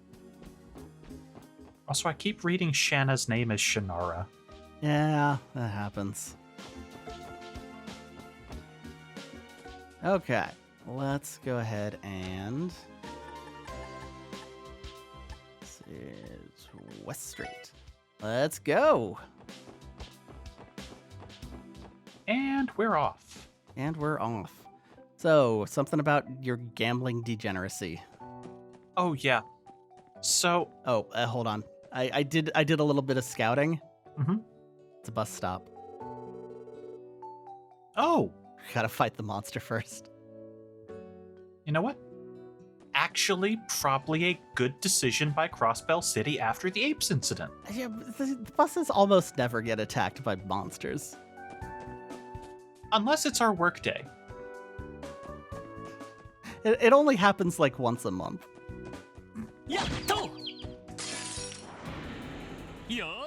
Also, I keep reading Shanna's name as Shannara. Yeah, that happens. Okay, let's go ahead and... This is West Street. Let's go! And we're off. And we're off. So, something about your gambling degeneracy. Oh, yeah. So... Oh, hold on. I did a little bit of scouting. Mm-hmm. It's a bus stop. Oh! Gotta fight the monster first. You know what? Actually, probably a good decision by Crossbell City after the apes incident. Yeah, the buses almost never get attacked by monsters. Unless it's our workday. It only happens like once a month.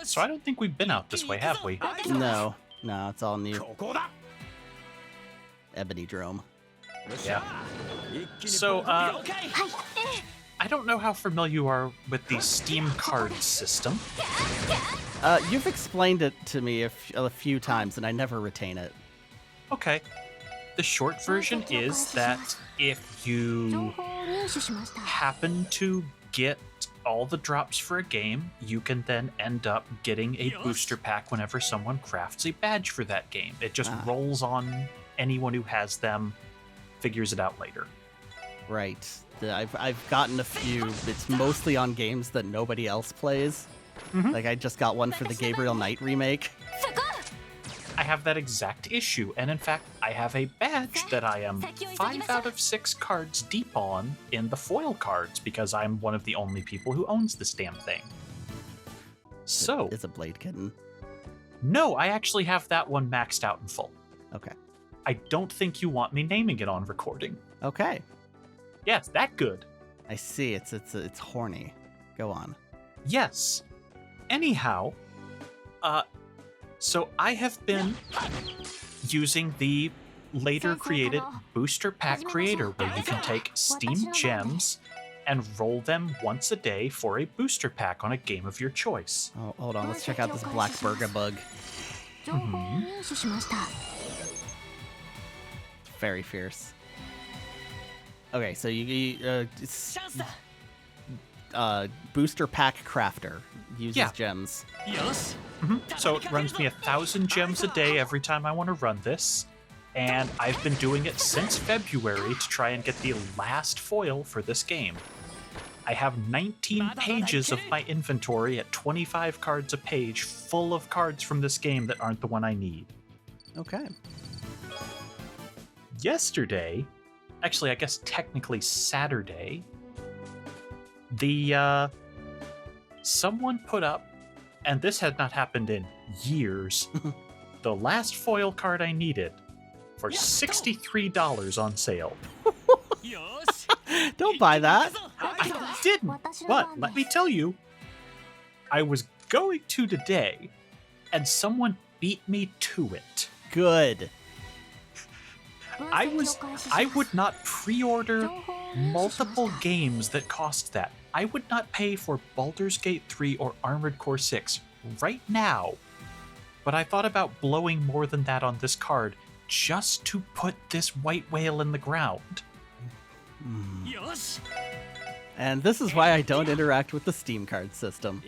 So I don't think we've been out this way, have we? No, it's all new. Ebony Drome. Yeah. So, I don't know how familiar you are with the Steam card system. You've explained it to me a few times, and I never retain it. Okay. The short version is that if you happen to get all the drops for a game, you can then end up getting a booster pack whenever someone crafts a badge for that game. It just rolls on anyone who has them, figures it out later. Right. I've gotten a few. It's mostly on games that nobody else plays. Mm-hmm. Like I just got one for the Gabriel Knight remake. I have that exact issue, and in fact, I have a badge that I am 5 out of 6 cards deep on in the foil cards because I'm one of the only people who owns this damn thing. So, It's a Blade Kitten. no, I actually have that one maxed out in full. Okay. I don't think you want me naming it on recording. Okay. Yeah, it's that good. I see. It's horny. Go on. Yes. Anyhow, so I have been using the later created booster pack creator where you can take Steam gems and roll them once a day for a booster pack on a game of your choice. Oh, hold on. Let's check out this Black Burger Bug. Very fierce. Okay, so it's, booster pack crafter uses gems. Mm-hmm. So it runs me 1,000 gems a day every time I want to run this, and I've been doing it since February to try and get the last foil for this game. I have 19 pages of my inventory at 25 cards a page full of cards from this game that aren't the one I need. Okay. Yesterday, actually I guess technically Saturday, someone put up, and this had not happened in years, the last foil card I needed for $63 on sale. Don't buy that. I didn't, but let me tell you, I was going to today, and someone beat me to it. Good. I would not pre-order multiple games that cost that. I would not pay for Baldur's Gate 3 or Armored Core 6 right now. But I thought about blowing more than that on this card just to put this white whale in the ground. And this is why I don't interact with the Steam card system.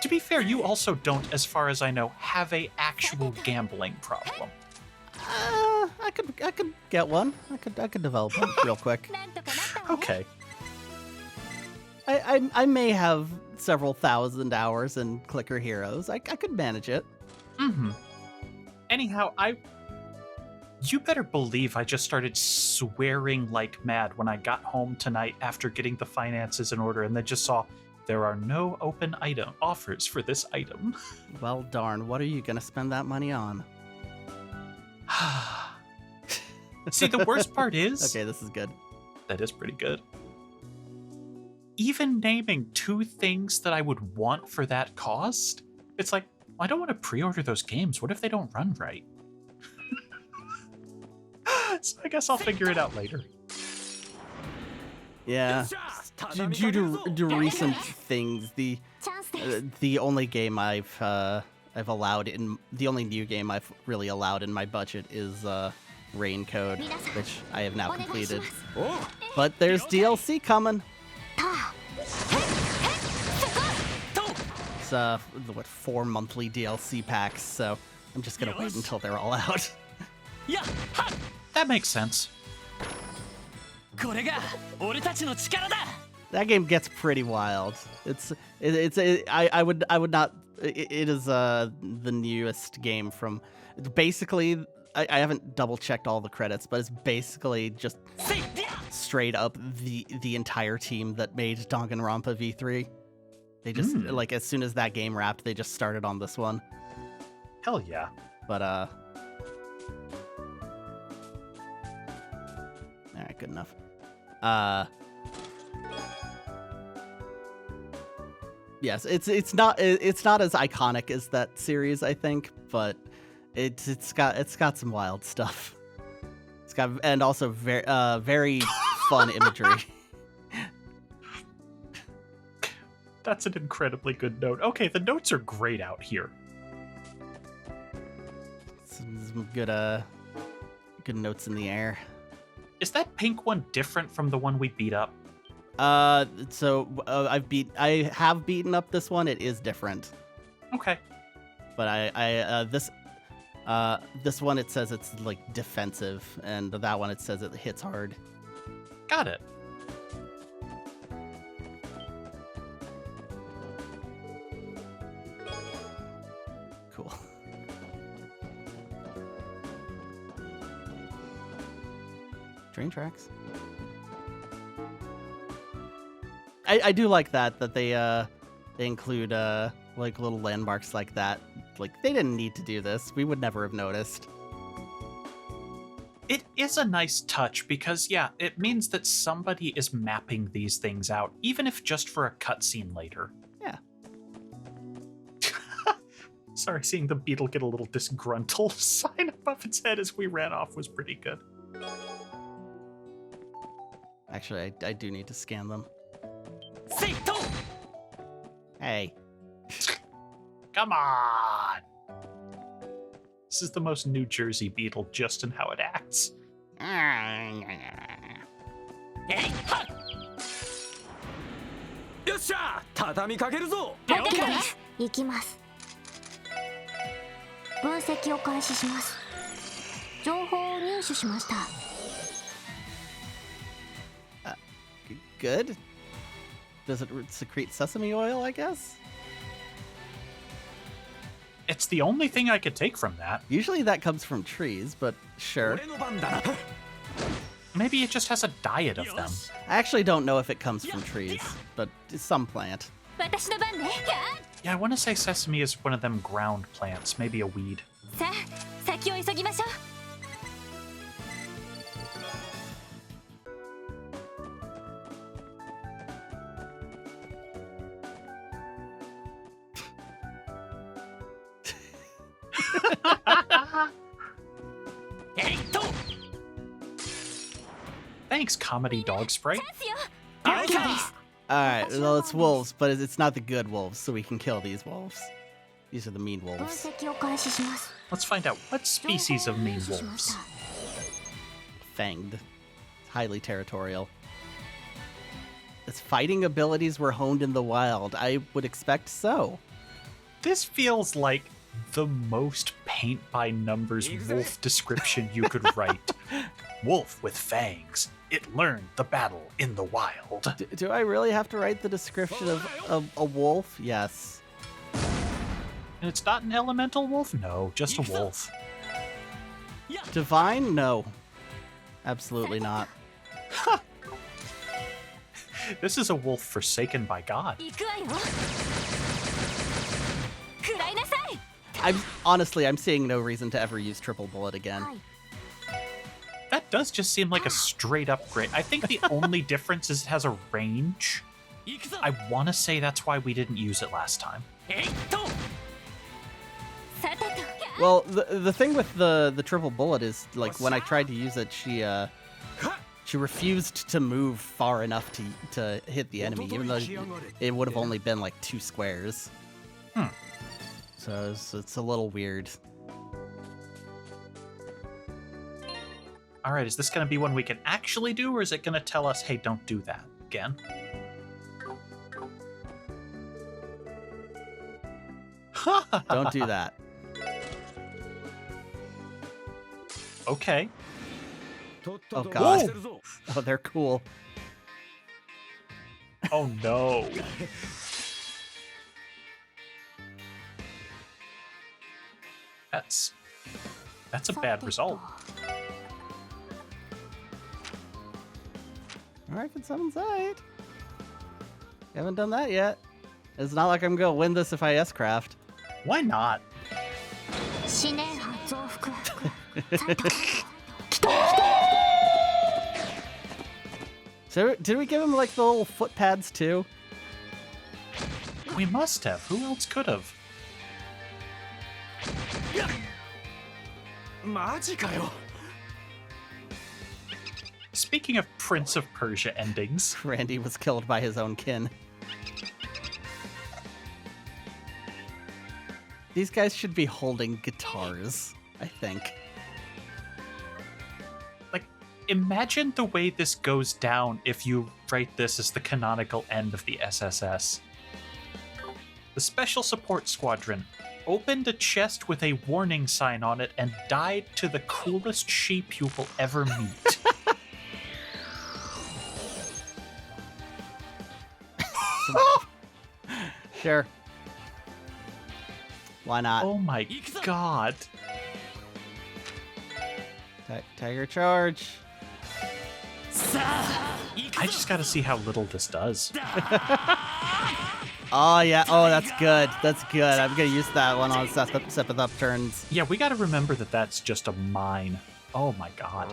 To be fair, you also don't, as far as I know, have a actual gambling problem. I could get one. I could develop one real quick. なんとかなったわね Okay. I may have several thousand hours in Clicker Heroes. I could manage it. Mm-hmm. Anyhow, you better believe I just started swearing like mad when I got home tonight after getting the finances in order and then just saw there are no open item offers for this item. Well, darn, what are you gonna spend that money on? See, the worst part is... Okay, this is good. That is pretty good. Even naming 2 things that I would want for that cost, it's like, I don't want to pre-order those games. What if they don't run right? So I guess I'll figure it out later. Yeah. Due to recent things, チャンスです the only game I've allowed in the only new game I've really allowed in my budget is Rain Code, which I have now お願いし completed. ます But there's DLC coming. ターへっへっそこ It's what 4 monthly DLC packs, so I'm just gonna wait until they're all out. That makes sense. これが俺たちの力だ That game gets pretty wild. I would not. It is the newest game from. Basically, I haven't double checked all the credits, but it's basically just straight up the entire team that made Danganronpa V3. They just like as soon as that game wrapped, they just started on this one. Hell yeah. But all right, good enough. Yes, it's not as iconic as that series, I think, but it's got some wild stuff. It's got and also very fun imagery. That's an incredibly good note. Okay, the notes are great out here. Some good notes in the air. Is that pink one different from the one we beat up? So I have beaten up this one. It is different. Okay. But this one it says it's like defensive, and that one it says it hits hard. Got it. Cool. Train tracks. I do like that they include like little landmarks like that. Like they didn't need to do this. We would never have noticed. It is a nice touch because, yeah, it means that somebody is mapping these things out, even if just for a cutscene later. Yeah. Sorry, seeing the beetle get a little disgruntled sign above its head as we ran off was pretty good. Actually, I do need to scan them. セイト Hey. Come on! This is the most New Jersey beetle just in how it acts. えいはっよっしゃ畳みかけるぞ OK です行きます分析を開始します情報を入手しました Good. Does it secrete sesame oil, I guess? It's the only thing I could take from that. Usually that comes from trees, but sure. 俺の番だな Maybe it just has a diet of them. I actually don't know if it comes from trees, but it's some plant. 私の番ね Yeah, I want to say sesame is one of them ground plants, maybe a weed. さあ先を急ぎましょう えいっと Thanks, comedy dog sprite. あいか Alright, well, it's wolves, but it's not the good wolves, so we can kill these wolves. These are the mean 分 wolves. 析を開始します Let's find out what 情報を species of 入 mean 手しまし wolves. た Fanged. Highly territorial. Its fighting abilities were honed in the wild. I would expect so. This feels like the most paint by numbers wolf description you could write. Wolf with fangs. It learned the battle in the wild. Do I really have to write the description of a wolf? Yes. And it's not an elemental wolf? No, just a wolf. Divine? No. Absolutely not. This is a wolf forsaken by God. 行くわよ食らいなさい I'm seeing no reason to ever use triple bullet again. That does just seem like a straight upgrade. I think the only difference is it has a range. 行くぞ I want to say that's why we didn't use it last time. えいっと さてと Well, the thing with the triple bullet is like when I tried to use it, she refused to move far enough to hit the enemy, even though it would have only been like 2 squares. So it's a little weird. All right, is this going to be one we can actually do, or is it going to tell us, hey, don't do that again? Don't do that. Okay. Oh god. Oh, they're cool. Oh no. That's a bad result. Alright, can someone say it? Haven't done that yet. It's not like I'm gonna win this if I S-craft. Why not? 思念波増幅さてと So did we give him like the little foot pads too? We must have. Who else could have? マジかよ Speaking of Prince of Persia endings, Randy was killed by his own kin. These guys should be holding guitars, I think. like, imagine the way this goes down if you write this as the canonical end of the SSS. The Special Support Squadron opened a chest with a warning sign on it and died to the coolest sheep you will ever meet. Sure. Why not? Oh my god. Tiger charge. さあ行く I ぞ just gotta see how little this does. Oh yeah. Oh, that's good. That's good. I'm gonna use that one on Sepith upturns. Yeah, we gotta remember that that's just a mine. Oh my god.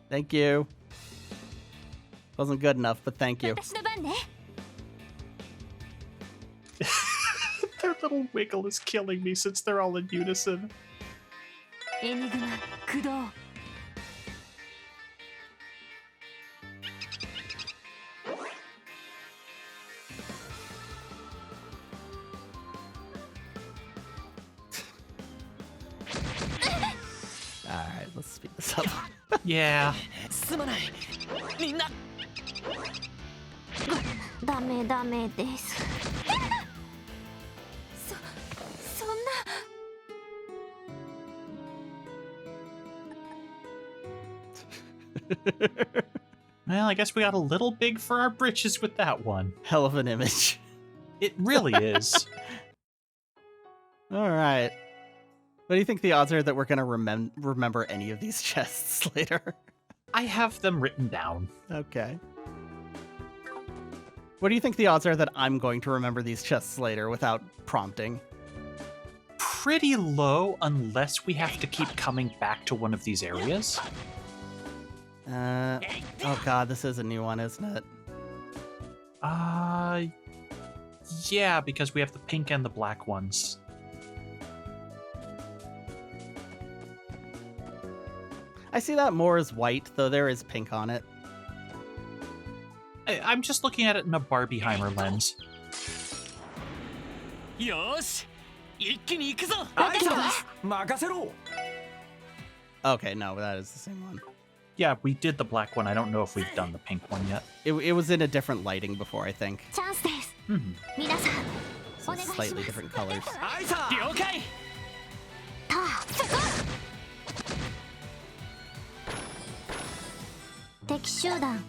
Thank you. Wasn't good enough, but thank you. 私の番ね Their little wiggle is killing me since they're all in unison. エニグマ駆動 Alright, let's speed this up. Yeah. すまないみんなダメダメですそんな Well, I guess we got a little big for our britches with that one. Hell of an image. It really is. Alright. What do you think the odds are that we're gonna remember any of these chests later? I have them written down. Okay. What do you think the odds are that I'm going to remember these chests later without prompting? Pretty low unless we have to keep coming back to one of these areas. Oh god, this is a new one, isn't it? Yeah, because we have the pink and the black ones. I see that more as white, though there is pink on it. I'm just looking at it in a Barbieheimer lens. よーし一気に行くぞ私の番任せろ Okay, no, that is the same one. Yeah, we did the black one. I don't know if we've done the pink one yet. It was in a different lighting before, I think. チャンスです皆さん So slightly different colors. 了解ターセコ敵集団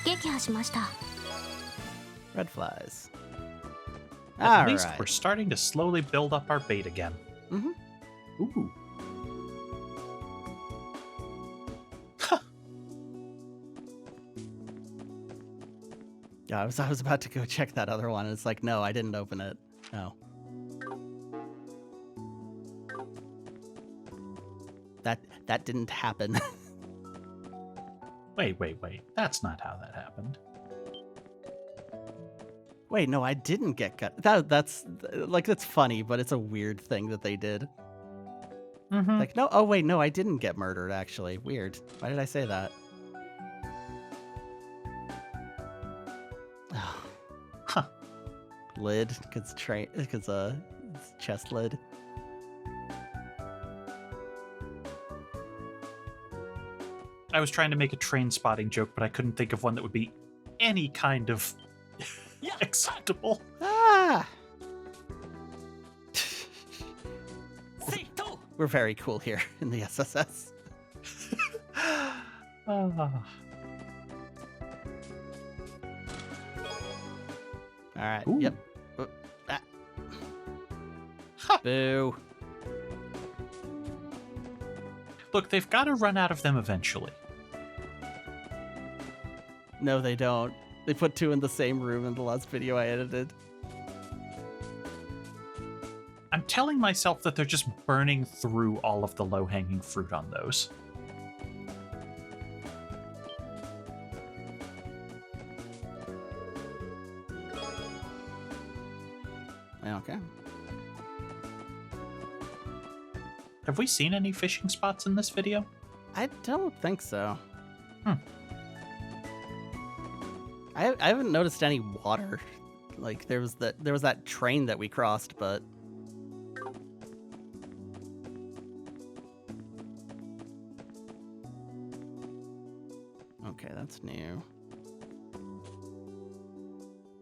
撃破しました Red flies. At All least right. we're starting to slowly build up our bait again. Mhm. Ooh. Yeah, I was about to go check that other one. And it's like, no, I didn't open it. No. That didn't happen. Wait. That's not how that happened. Wait, no, I didn't get cut. That's funny, but it's a weird thing that they did. Mm-hmm. Like, no, oh wait, no, I didn't get murdered. Actually, weird. Why did I say that? Huh. Lid, because it's chest lid. I was trying to make a train spotting joke, but I couldn't think of one that would be any kind of acceptable. Ah! せいと We're very cool here in the SSS. Ah. All right. Ooh. Yep. Ah. Boo. Look, they've got to run out of them eventually. No, they don't. They put two in the same room in the last video I edited. I'm telling myself that they're just burning through all of the low-hanging fruit on those. Okay. Have we seen any fishing spots in this video? I don't think so. Hmm. I haven't noticed any water. Like there was that train that we crossed, but okay, that's new.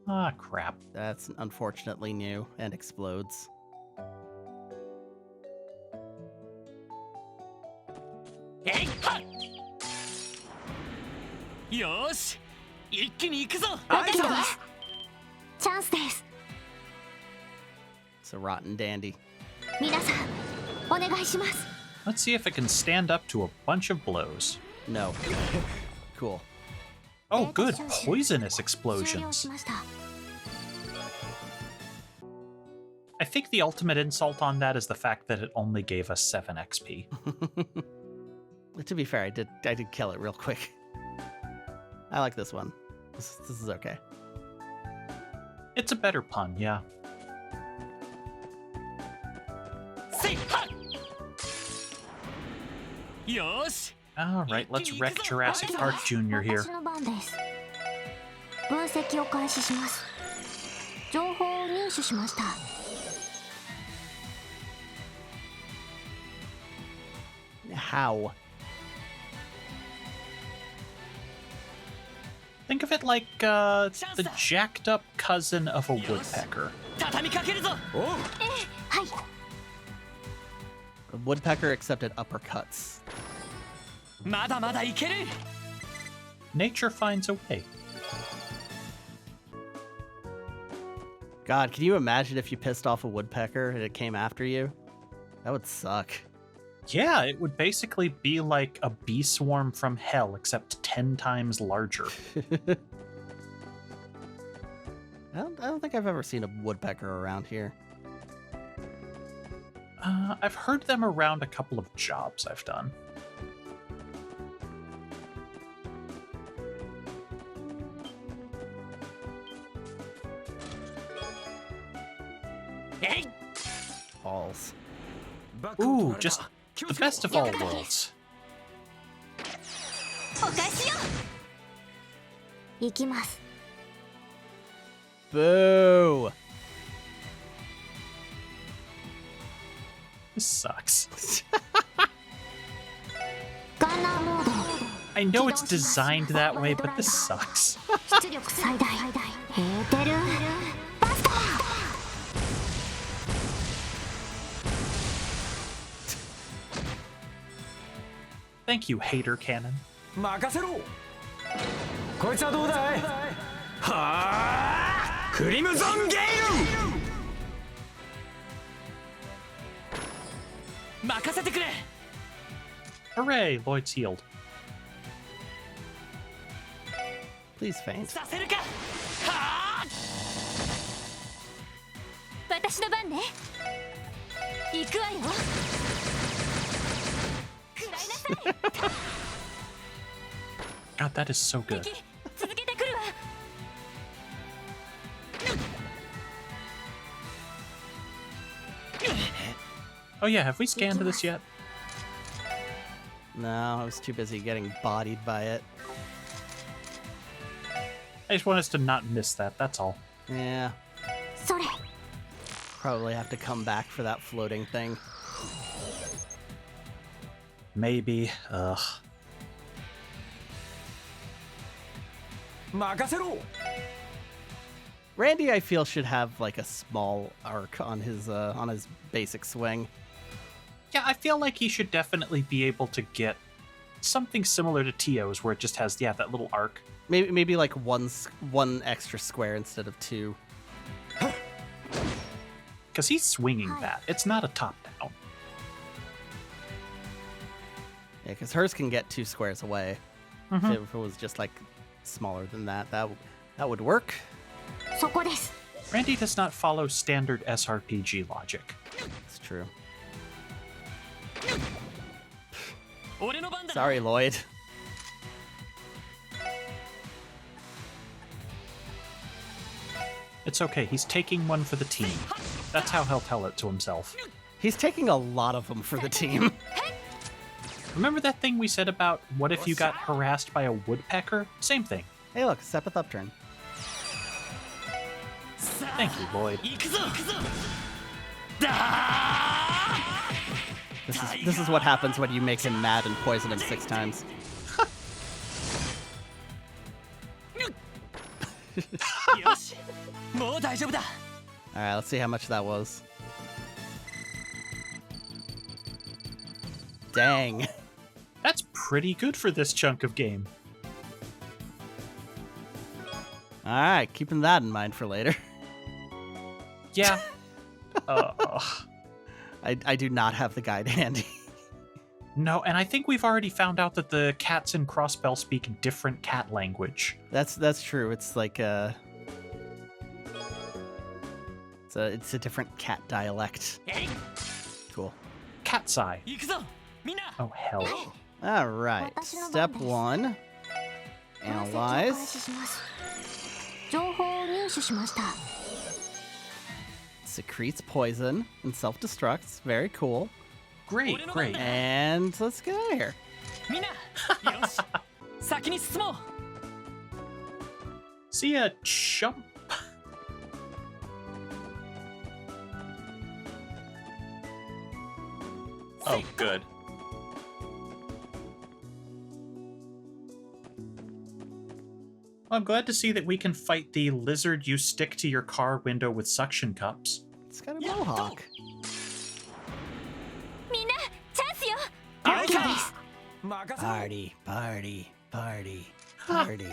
Ah, crap. That's unfortunately new and explodes. えいはっよーし一気に行くぞ私ですチャンスです It's a rotten dandy. 皆さんお願いします Let's see if it can stand up to a bunch of blows. No. Cool. Oh, good. Poisonous 終了 explosions. しました I think the ultimate insult on that is the fact that it only gave us 7 XP. To be fair, I did kill it real quick. I like this one. This is okay. It's a better pun, yeah. せいはっよーし Alright, let's wreck Jurassic Park Jr. here. 私の番です分析を開始します情報を入手しました How? Think of it like the jacked up cousin of a woodpecker. 畳みかけるぞおうはい A woodpecker accepted uppercuts. まだまだいける Nature finds a way. God, can you imagine if you pissed off a woodpecker and it came after you? That would suck. Yeah, it would basically be like a bee swarm from hell, except 10 times larger. I don't think I've ever seen a woodpecker around here. I've heard them around a couple of jobs I've done. Hey! Balls. Ooh, just the best of all worlds. お返しよ行きます Boo! This sucks. ガンナーモード I know it's designed that way, but this sucks. 出力最大エーテル Thank you, hater cannon. 任せろこいつはどうだいはあクリムゾンゲイル任せてくれ Hooray, Lloyd's healed. Please faint. させるかはあ私の番ね行くわよ食らいなさい God, that is so good. 敵続けてくるわ Oh yeah, have we scanned this yet? No, I was too busy getting bodied by it. I just want us to not miss that, that's all. Yeah, それ probably have to come back for that floating thing. Maybe. Ugh. 任せろ Randy, I feel, should have like a small arc on his basic swing. Yeah, I feel like he should definitely be able to get something similar to Tio's, where it just has, yeah, that little arc. Maybe like one extra square instead of two. Because he's swinging that. It's not a top-down. Yeah, because hers can get 2 squares away. Mhm. If it was just like smaller than that, that would work. そこです Randy does not follow standard SRPG logic. It's true. 俺の番だ Sorry, Lloyd. It's okay, he's taking one for the team. That's how he'll tell it to himself. He's taking a lot of them for the team. Remember that thing we said about what if you got harassed by a woodpecker? Same thing. Hey, look, Sepith upturn. Thank you, Lloyd. 行くぞ行くぞだ This is what happens when you make him mad and poison him 6 times. よしもう大丈夫だ All right, let's see how much that was. Dang. That's pretty good for this chunk of game. All right, keeping that in mind for later. Yeah. I do not have the guide handy. No, and I think we've already found out that the cats in Crossbell speak different cat language. That's true. It's like it's a different cat dialect. えい Cool. Cat's eye. 行くぞみんな Oh, hell. All right. Step 1. 分析を開 Analyze. 始します情報を入手しました Secretes poison and self-destructs. Very cool. Great, great. And let's get out of here. みんなよし先に進もう See ya, chump. Oh, good. I'm glad to see that we can fight the lizard you stick to your car window with suction cups. It's got a mohawk. みんなチャンスよ 了解 OK です 任せろ Party, party, party, party.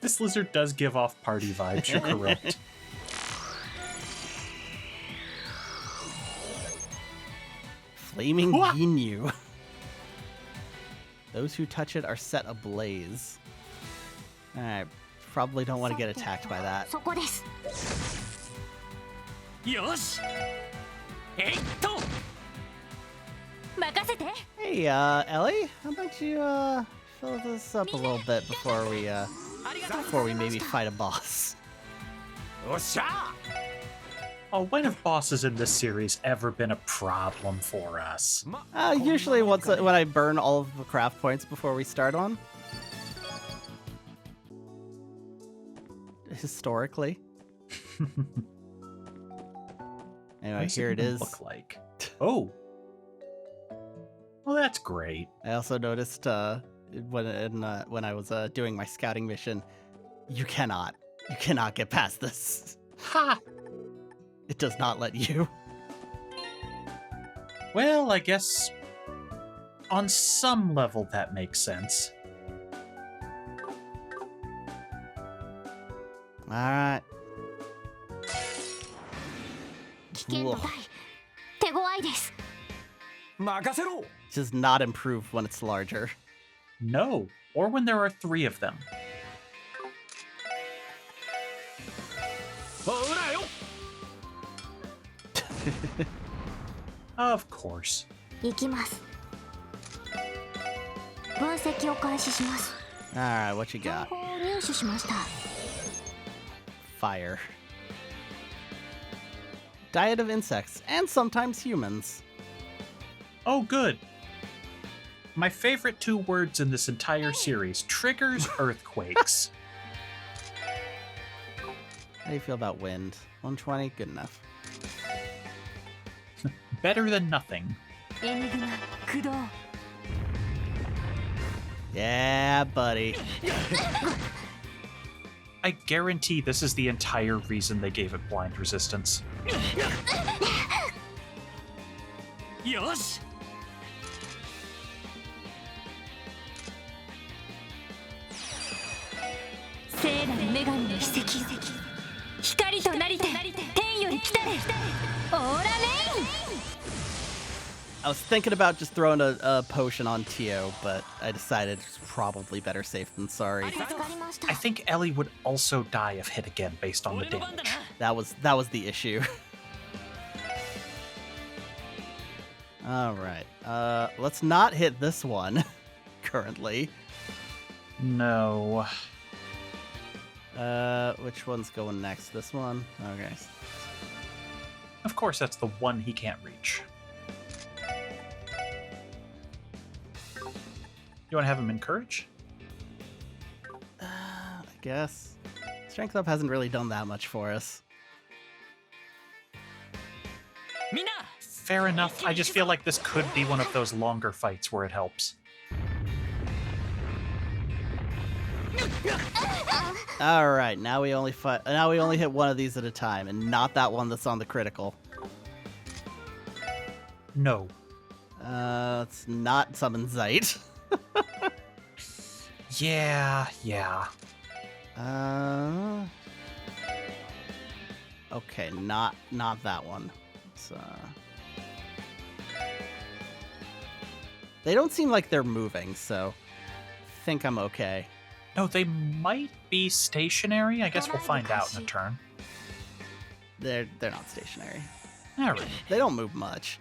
This lizard does give off party vibes, you're correct. Flaming Wha- Ginyu. Those who touch it are set ablaze. Alright, probably don't want to get attacked by that. そこです よしえいっと 任せて Hey, Ellie, how about you, fill this up a little bit before we maybe fight a boss? おっしゃ Oh, when have bosses in this series ever been a problem for us? Usually when I burn all of the craft points before we start on. Historically. Anyway, What does here it even is. Look like. Oh. Well, that's great. I also noticed when I was doing my scouting mission, you cannot get past this. Ha! It does not let you. Well, I guess On some level, that makes sense. Alright. 危険度大手強いです 任せろ Does not improve when it's larger. No, or when there are 3 of them. ほらよ Of course. 行きます分析を開始します Alright, what you 情 got? 報を入手しました Fire. Diet of insects, and sometimes humans. Oh, good. My favorite 2 words in this entire series, triggers earthquakes. How do you feel about wind? 120? Good enough. Better than nothing. エニグマ駆動 Yeah, buddy. I guarantee this is the entire reason they gave it blind resistance. よし 聖なる女神の秘跡よ光となりて天より来たれオーラレイン I was thinking about just throwing a potion on Tio, but I decided it's probably better safe than sorry. 助かりました I think Ellie would also die if hit again based on the 俺の番だ damage. な That was the issue. All right. Let's not hit this one currently. No. Which one's going next? This one? Okay. Of course, that's the one he can't reach. You want to have him encourage? I guess. Strength up hasn't really done that much for us. みんな Fair enough. I just feel like this could be one of those longer fights where it helps. All right, now we only fight. Now we only hit one of these at a time, and not that one that's on the critical. No. Let's not summon Zeit. Yeah. Okay, not that one. It's, they don't seem like they're moving, so I think I'm okay. No, they might be stationary. I guess we'll find out in a turn. They're not stationary. All right. They don't move much.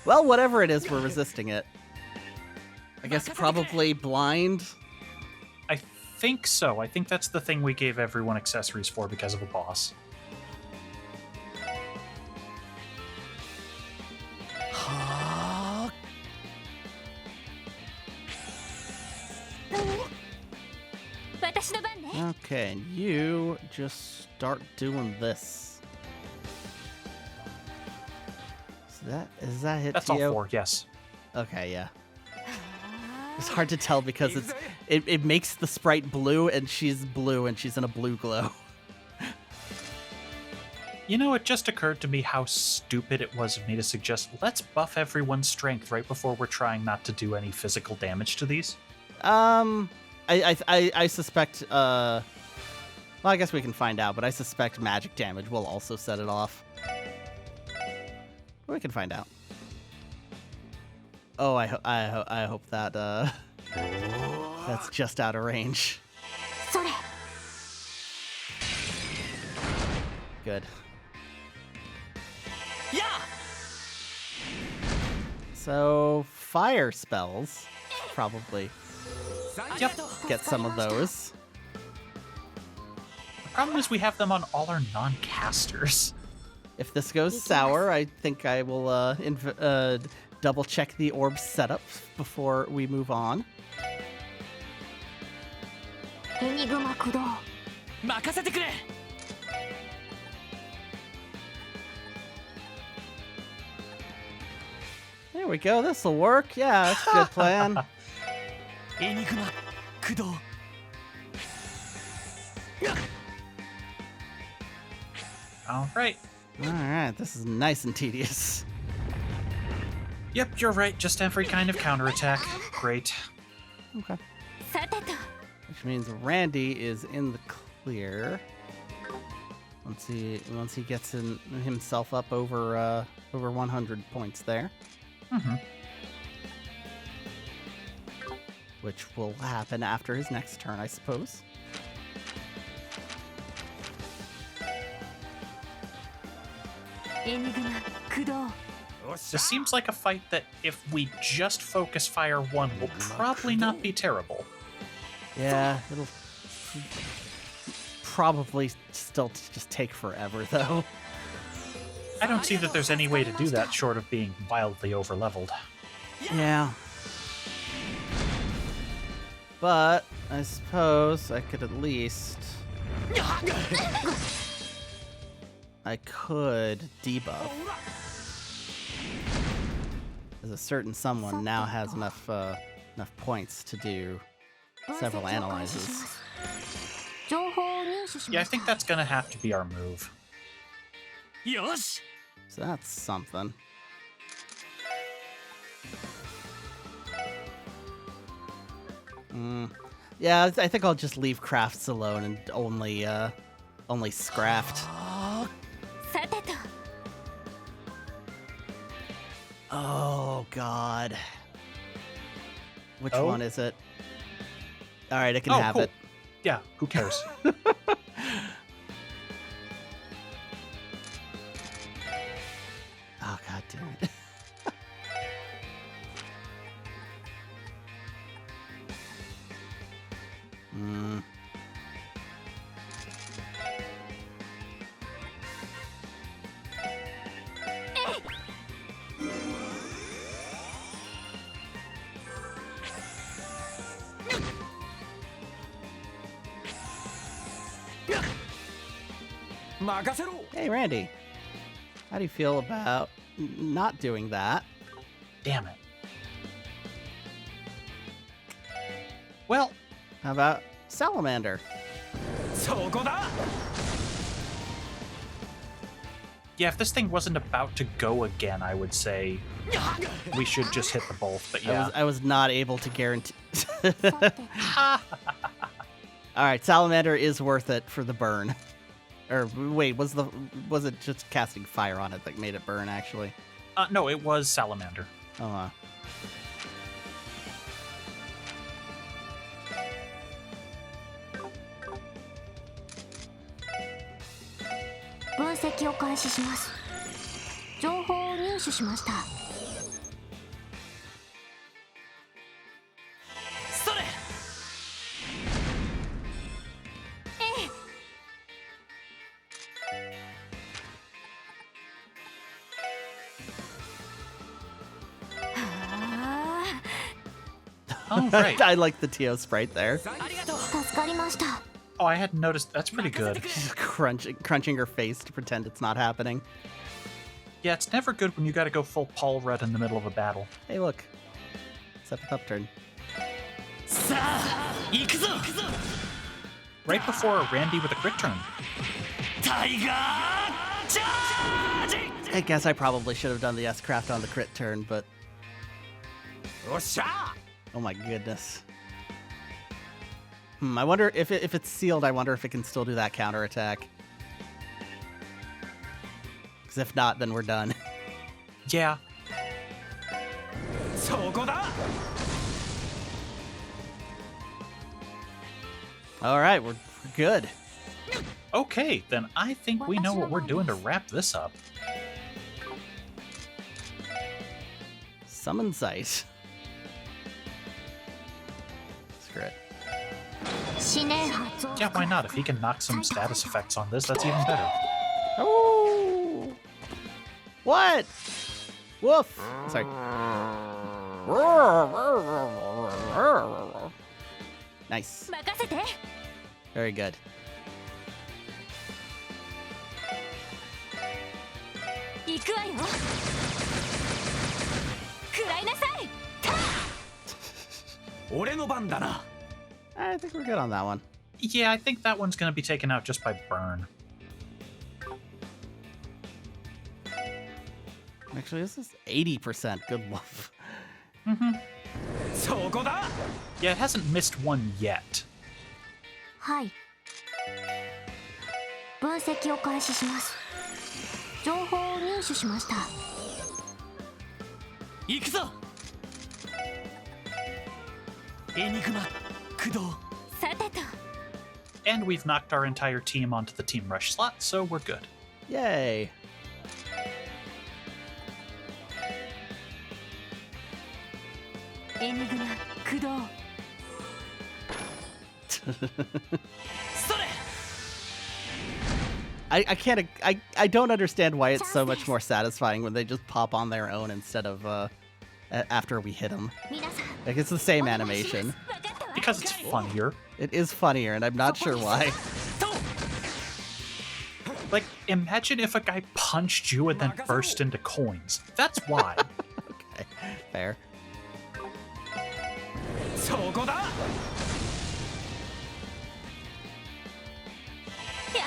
Well, whatever it is, we're resisting it. I guess probably blind. I think so. I think that's the thing we gave everyone accessories for because of a boss. Okay, and you just start doing this. So is that hit That's Tio? all 4, yes. Okay, yeah. It's hard to tell because it makes the sprite blue and she's in a blue glow. You know, it just occurred to me how stupid it was of me to suggest let's buff everyone's strength right before we're trying not to do any physical damage to these. I suspect, well, I guess we can find out, but I suspect magic damage will also set it off. We can find out. Oh, I hope that, that's just out of range. Good. Yeah. So, fire spells, probably. Yep. Get some of those. The problem is we have them on all our non-casters. If this goes sour, I think I will double check the orb setup before we move on. エニグマ駆動 任せてくれ There we go. This will work. Yeah, that's a good plan. エニグマ駆動 All right. All right, this is nice and tedious. Yep, you're right. Just every kind of counterattack. Great. Okay. さてと Which means Randy is in the clear. Once he gets himself up over 100 points there. Mm-hmm. Which will happen after his next turn, I suppose. Enigma 駆動 This seems like a fight that if we just focus Fire 1 will probably not be terrible. Yeah, it'll probably still just take forever, though. I don't see that there's any way to do that short of being wildly overleveled. Yeah. But I suppose I could at least... I could debuff. As a certain someone now has enough points to do several analyzes. 情報を入手し Yeah, ま I した think that's gonna have to be our move. よし So that's something. Yeah, I think I'll just leave crafts alone and only scraft. さてと Oh God. Which Oh? one is it? All right, I can Oh, have cool. it. Yeah, who cares? Oh God damn it. Hmm. Hey, Randy. How do you feel about not doing that? Damn it. Well, How about Salamander? そこだ yeah, if this thing wasn't about to go again, I would say we should just hit the both, but yeah. I was not able to guarantee. さて All right, Salamander is worth it for the burn. Or wait, was it just casting fire on it that made it burn? Actually, No, it was Salamander. oh. 分析を開始します情報を入手しましたそれ Oh, right. I like the TO sprite there. ありがとう 助かりました Oh, I hadn't noticed. That's pretty good. Crunching her face to pretend it's not happening. Yeah, it's never good when you gotta go full Paul Rudd in the middle of a battle. Hey, look. Seventh upturn. さあ行くぞ Right before Randy with a crit turn. タイガーチャージ I guess I probably should have done the S-Craft on the crit turn, but おっしゃ oh my goodness. I wonder if it's sealed, I wonder if it can still do that counterattack. Because if not, then we're done. Yeah. そこだ All right, we're good. Okay, then I think we know what we're doing to wrap this up. Summon Sight. Screw it. 死ね発音 Yeah, why not? If he can knock some status effects on this, that's even better. Oh! What? Woof! Sorry. Nice. 任せて Very good. 行くわよ食らいなさい俺の番だな I think we're good on that one. Yeah, I think that one's gonna be taken out just by burn. Actually, this is 80%. Good love. Yeah, it hasn't missed one yet. はい分析を開始します情報を入手しました行くぞエニグマ駆動さてと And we've knocked our entire team onto the team rush slot, so we're good. Yay. エニグマ駆動 それ I can't. I don't understand why it's so much more satisfying when they just pop on their own instead of after we hit them. 皆さん Like it's the same animation. 分かったわ Because it's funnier. It is funnier, and I'm not sure why. Like, imagine if a guy punched you and then burst into coins. That's why. Okay, fair. そこだや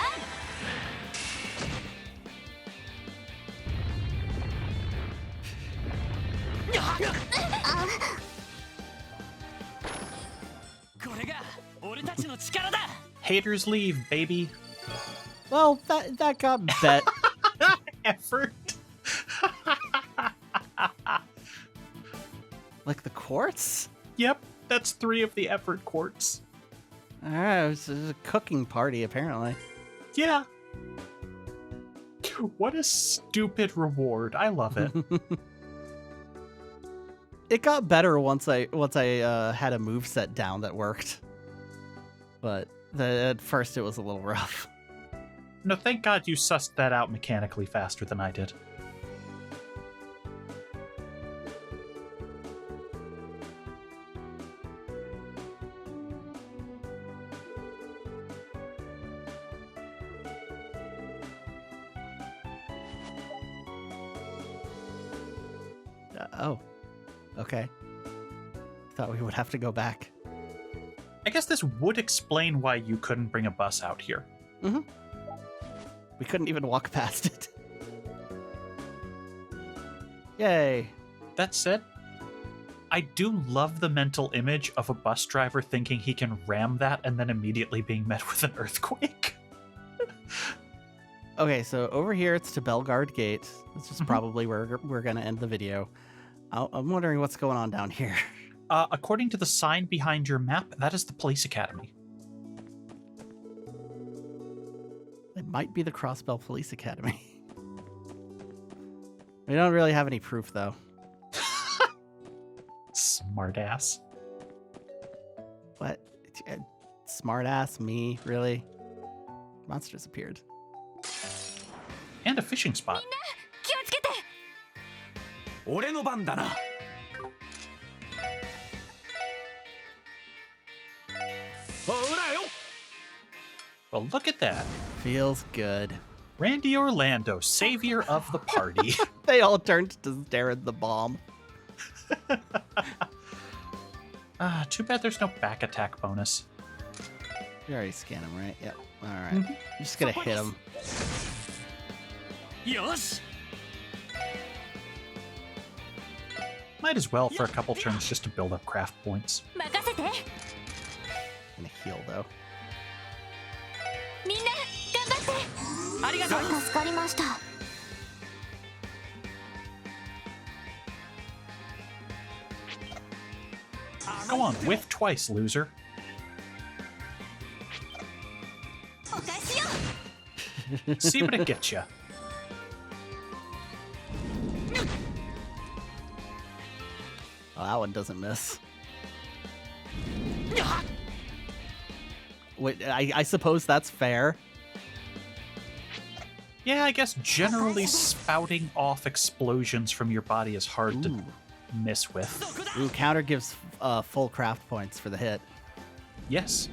これが俺たちの力だ Haters leave, baby. Well, that got bet. Effort. Like the quartz. Yep, that's 3 of the effort quartz. Alright, it's a cooking party apparently. Yeah. What a stupid reward. I love it. It got better once I had a moveset down that worked. But at first it was a little rough. No, thank God you sussed that out mechanically faster than I did. Oh. Okay. Thought we would have to go back. I guess this would explain why you couldn't bring a bus out here. Mm-hmm. We couldn't even walk past it. Yay. That said, I do love the mental image of a bus driver thinking he can ram that and then immediately being met with an earthquake. Okay, so over here it's to Bellguard Gate. This is probably where we're going to end the video. I'm wondering what's going on down here. According to the sign behind your map, that is the police academy. It might be the Crossbell Police Academy. We don't really have any proof, though. Smartass. What? Smartass me? Really? Monster disappeared. And a fishing spot. 気をつけて俺の番だなほらよ Well, look at that. Feels good. Randy Orlando, savior of the party. They all turned to stare at the bomb. Too bad there's no back attack bonus. You already scanned him, right? Yep. All right. You're just gonna hit him. よし Might as well for a couple turns just to build up craft points. 任せて Gonna heal though. みんな頑張ってありがとう助かりました Go on, whiff twice, loser. お返しよ See what it gets you. Oh, that one doesn't miss. Wait, I suppose that's fair. Yeah, I guess generally spouting off explosions from your body is hard to miss with. Ooh, counter gives full craft points for the hit. Yes.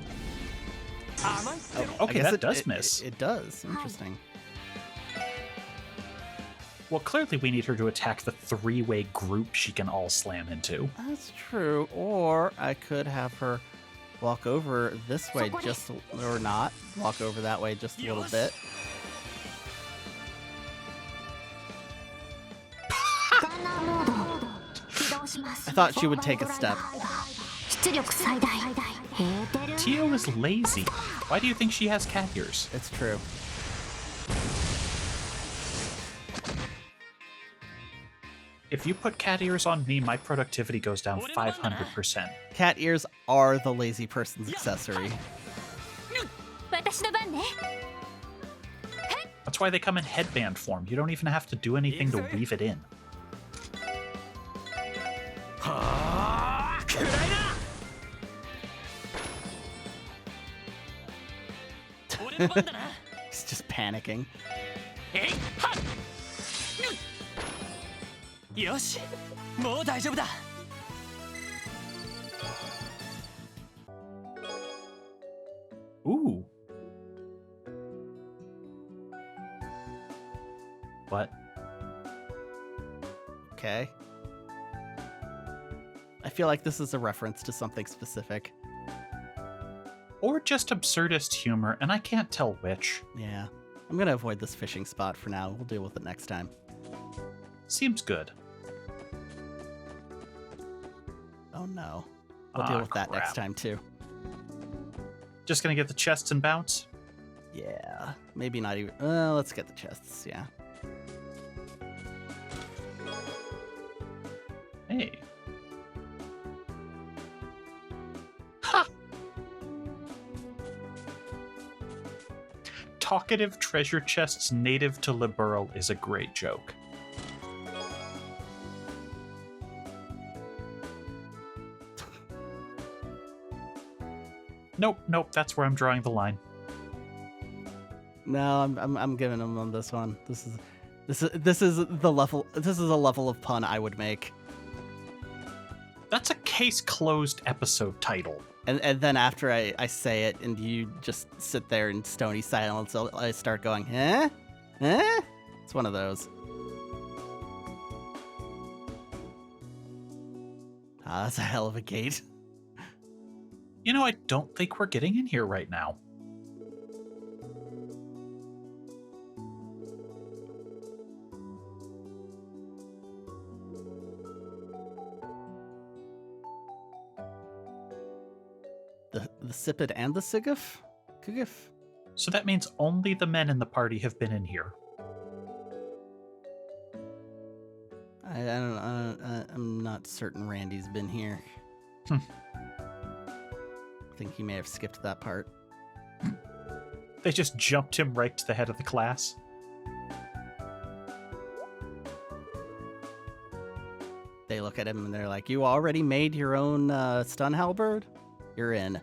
Oh, Okay, I guess that does miss. It does. Interesting. Well, clearly we need her to attack the 3-way group she can all slam into. That's true. Or I could have her walk over this way or not. Walk over that way just a little bit. I thought she would take a step. 出力最大ヘーテル Tio is lazy. Why do you think she has cat ears? It's true. If you put cat ears on me, my productivity goes down 500%. Cat ears are the lazy person's accessory. 私の番ね That's why they come in headband form. You don't even have to do anything to weave it in. はあ暗いな 俺の番だな He's just panicking. えいはっよしもう大丈夫だ Ooh. What? Okay. I feel like this is a reference to something specific. Or just absurdist humor, and I can't tell which. Yeah. I'm gonna avoid this fishing spot for now. We'll deal with it next time. Seems good. Oh no. We'll deal with that crap. next time too. Just gonna get the chests and bounce? Yeah. Maybe not even. Let's get the chests, yeah. Hey. Ha! Talkative treasure chests native to Liberl is a great joke. Nope, that's where I'm drawing the line. No, I'm giving him on this one. This is the level. This is a level of pun I would make. That's a case closed episode title. And then after I say it and you just sit there in stony silence, I start going, huh? Huh? It's one of those. Ah, that's a hell of a gate. You know, I don't think we're getting in here right now. The Sipid and the Sigif? Kugif? So that means only the men in the party have been in here. I'm not certain Randy's been here. I think he may have skipped that part. They just jumped him right to the head of the class. They look at him and they're like, "You already made your own stun halberd? You're in."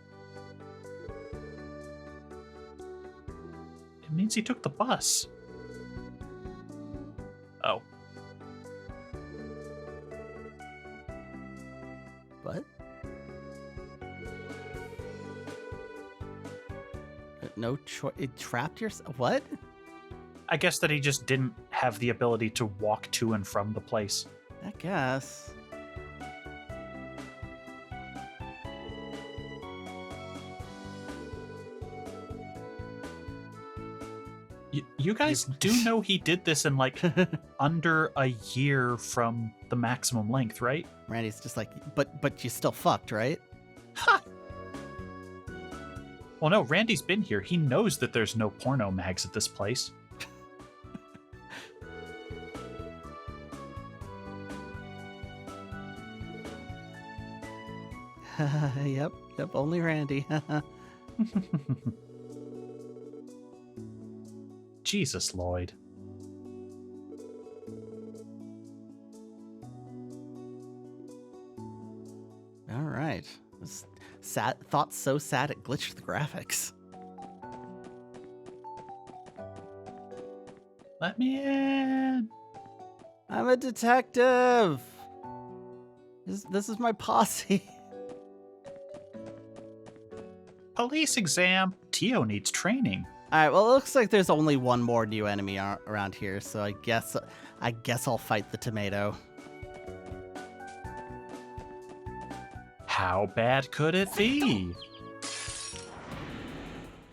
It means he took the bus. Oh. What? No choice. It trapped yourself. What? I guess that he just didn't have the ability to walk to and from the place. I guess. You guys do know he did this in like under a year from the maximum length, right? Randy's just like, but you still fucked, right? Ha! Well, no, Randy's been here. He knows that there's no porno mags at this place. Yep, only Randy. Jesus, Lloyd. All right. Thought so sad it glitched the graphics. Let me in. I'm a detective. This is my posse. Police exam. Tio needs training. All right. Well, it looks like there's only one more new enemy around here, so I guess I'll fight the tomato. How bad could it be?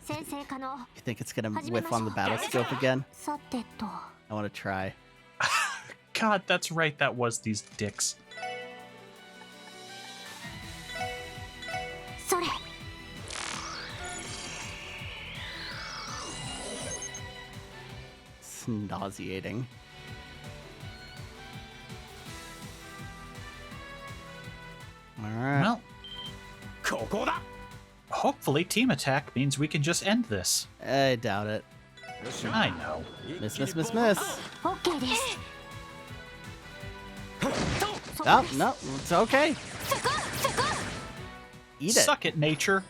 先生可能 You think it's gonna whiff on the battle scope again? さてと I want to try. God, that's right. That was these dicks. It's nauseating. Alright. Well, hopefully team attack means we can just end this. I doubt it. I know. Miss. オッケーです Oh, no, it's okay. Eat it. Suck it, nature.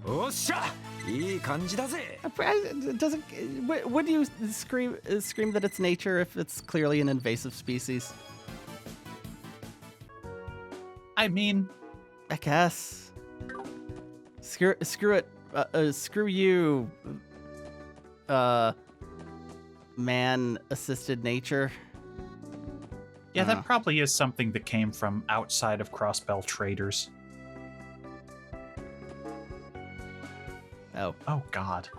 おっしゃいい感じだぜ It doesn't. Would you scream that it's nature if it's clearly an invasive species? I mean, I guess. Screw it. Screw you. Man-assisted nature. yeah, that probably is something that came from outside of Crossbell traders. Oh. Oh, God.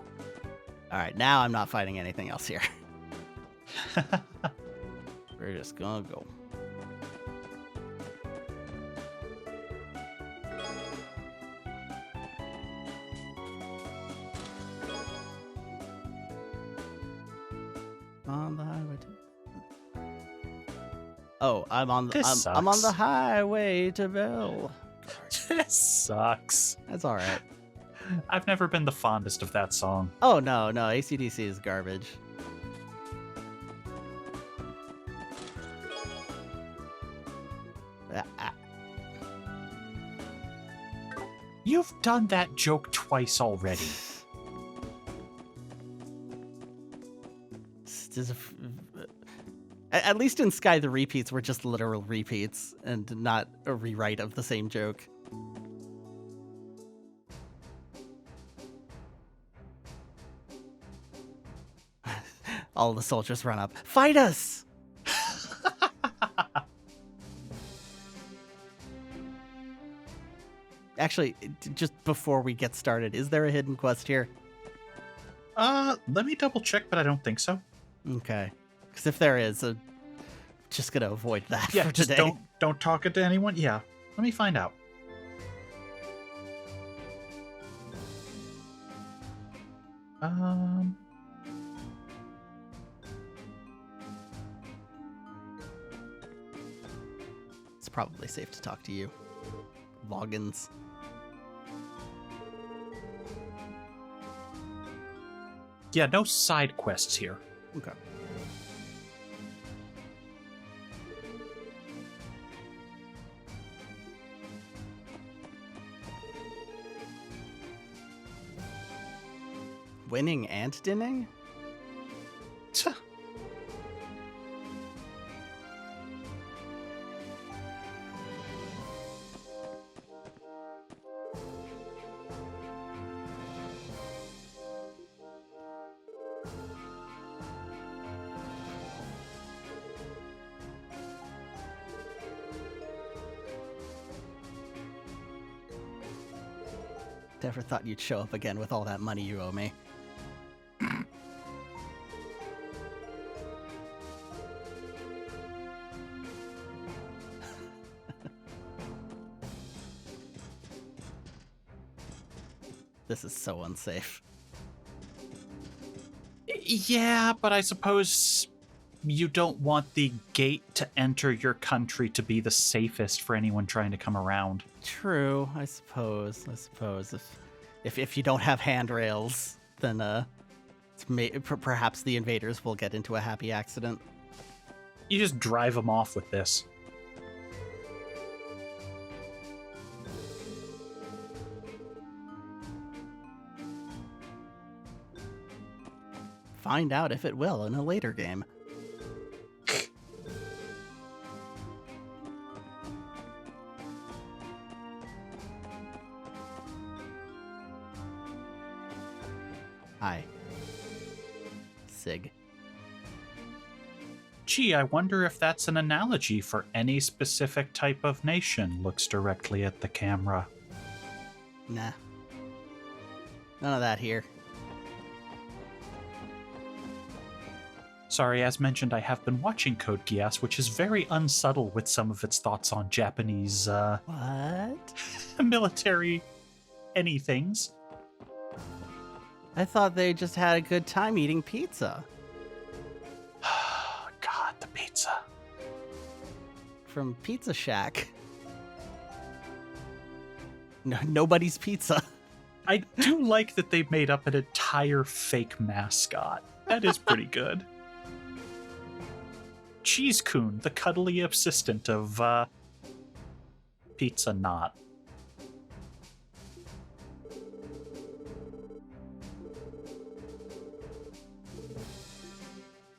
All right. Now I'm not fighting anything else here. We're just gonna go. On the highway to... Oh, I'm on the I'm on the sucks. highway to Bell. This sucks. That's all right. I've never been the fondest of that song. Oh no, AC/DC is garbage. You've done that joke twice already. At least in Sky, the repeats were just literal repeats and not a rewrite of the same joke. All the soldiers run up. Fight us! Actually, just before we get started, is there a hidden quest here? Let me double check, but I don't think so. Okay. Because if there is, just gonna avoid that Yeah, for just today. don't talk it to anyone. Yeah, let me find out. It's probably safe to talk to you. Logins. Yeah, no side quests here. Okay. Winning and dinning? Tuh. Never thought you'd show up again with all that money you owe me. This is so unsafe. Yeah, but I suppose you don't want the gate to enter your country to be the safest for anyone trying to come around. True, I suppose. If you don't have handrails, then perhaps the invaders will get into a happy accident. You just drive them off with this. Find out if it will in a later game. Hi. Sig. Gee, I wonder if that's an analogy for any specific type of nation. Looks directly at the camera. Nah. None of that here. Sorry, as mentioned, I have been watching Code Geass, which is very unsubtle with some of its thoughts on Japanese, What? military anythings. I thought they just had a good time eating pizza God, the pizza. from Pizza Shack. No, nobody's pizza. I do like that they made up an entire fake mascot. That is pretty good. Cheese Coon, the cuddly assistant of Pizza Not.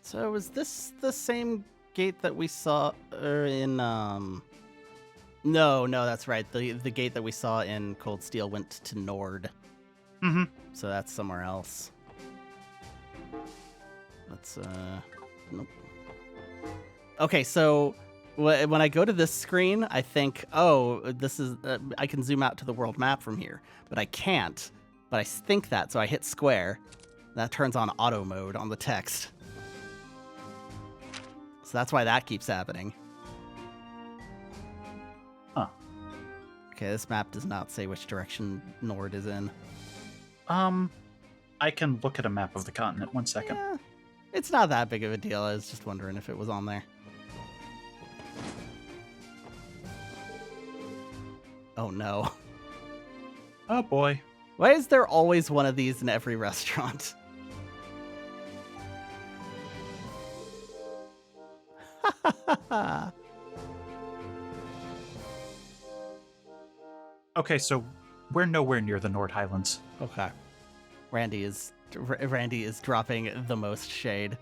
So is this the same gate that we saw in No, that's right. The gate that we saw in Cold Steel went to Nord. Mm-hmm. So that's somewhere else. Let's nope. Okay, so when I go to this screen, I think, oh, this is I can zoom out to the world map from here, but I can't. But I think that, so I hit square. That turns on auto mode on the text. So that's why that keeps happening. Huh. Okay, this map does not say which direction Nord is in. I can look at a map of the continent. 1 second. Yeah, it's not that big of a deal. I was just wondering if it was on there. Oh no. Oh boy. Why is there always one of these in every restaurant? Okay, so we're nowhere near the Nord Highlands. Okay. Randy is dropping the most shade.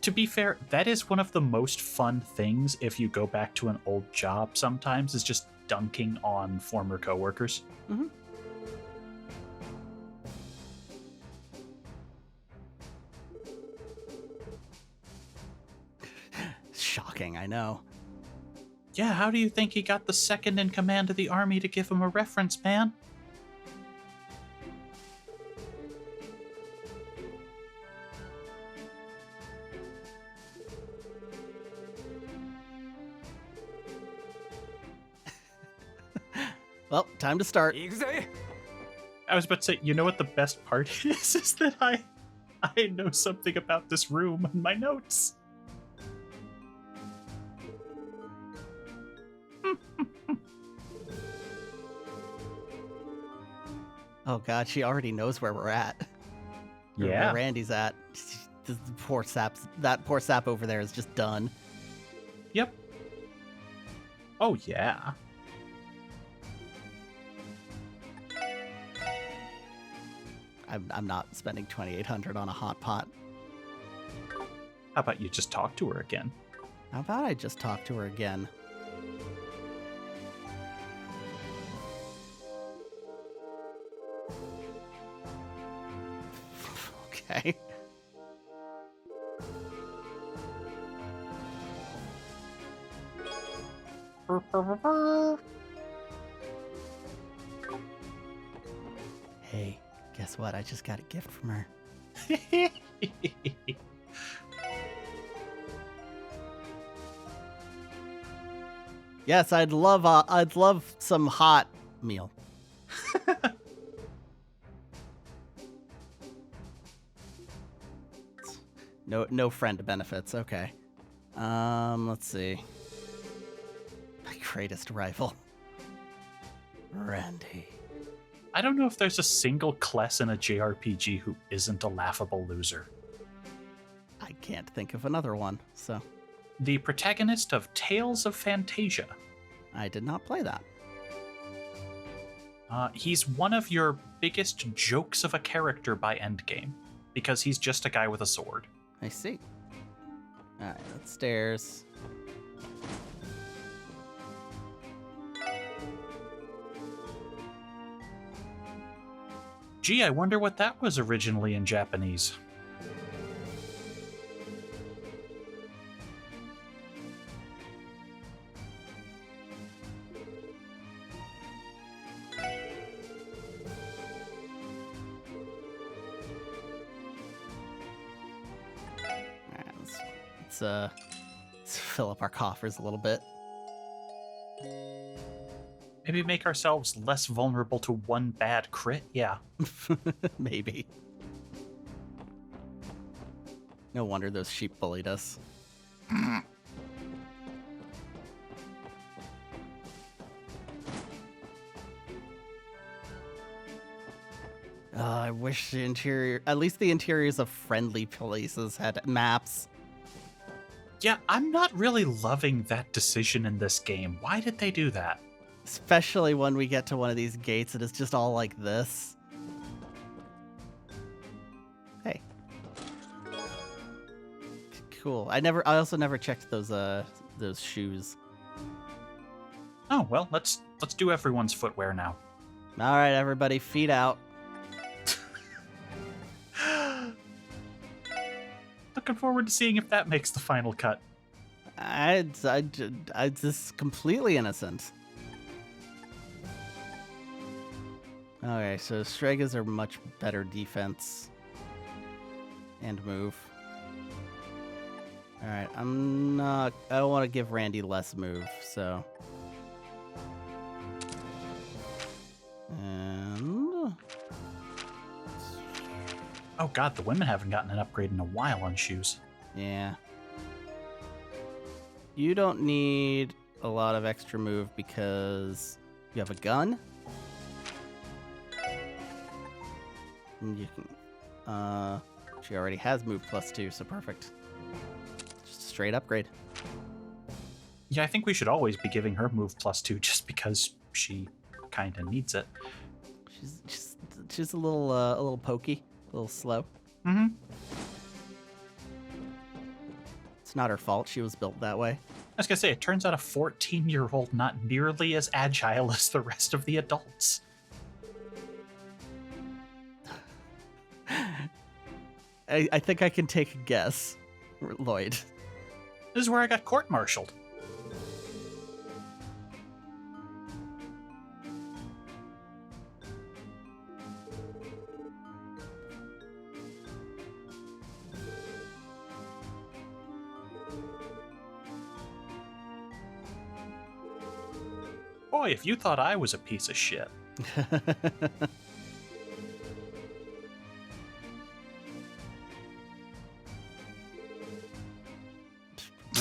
To be fair, that is one of the most fun things if you go back to an old job sometimes, is just dunking on former coworkers. Mm-hmm. Shocking, I know. Yeah, how do you think he got the second in command of the army to give him a reference, man? Well, time to start. 行くぜ I was about to say, you know what the best part is that I know something about this room in my notes. Oh god, she already knows where we're at. Or Yeah. where Randy's at. The poor that poor sap over there is just done. Yep. Oh, yeah. I'm not spending 2,800 on a hot pot. How about you just talk to her again? How about I just talk to her again? Okay. Hey, guess what? I just got a gift from her. Yes, I'd love some hot meal. No friend benefits. Okay. Let's see. My greatest rival, Randy. I don't know if there's a single class in a JRPG who isn't a laughable loser. I can't think of another one, so The protagonist of Tales of Fantasia. I did not play that. He's one of your biggest jokes of a character by endgame, because he's just a guy with a sword. I see. Alright, that's stairs. Gee, I wonder what that was originally in Japanese. Alright, let's fill up our coffers a little bit. Maybe make ourselves less vulnerable to one bad crit? Yeah. Maybe. No wonder those sheep bullied us. I wish the interior, at least the interiors of friendly places had maps. Yeah, I'm not really loving that decision in this game. Why did they do that? Especially when we get to one of these gates and it's just all like this. Hey. Cool. I also never checked those shoes. Oh, well, let's do everyone's footwear now. All right, everybody, feet out. Looking forward to seeing if that makes the final cut. It's just completely innocent. Okay, so Stregas are much better defense and move. All right, I don't want to give Randy less move, so. And Oh god, the women haven't gotten an upgrade in a while on shoes. yeah. You don't need a lot of extra move because you have a gun. And you can, she already has move +2, so perfect. Just a straight upgrade. Yeah, I think we should always be giving her move +2 just because she kind of needs it. She's a little pokey, a little slow. Mm-hmm. It's not her fault. She was built that way. I was gonna say, it turns out a 14-year-old not nearly as agile as the rest of the adults. I think I can take a guess, Lloyd. This is where I got court-martialed. Boy, if you thought I was a piece of shit.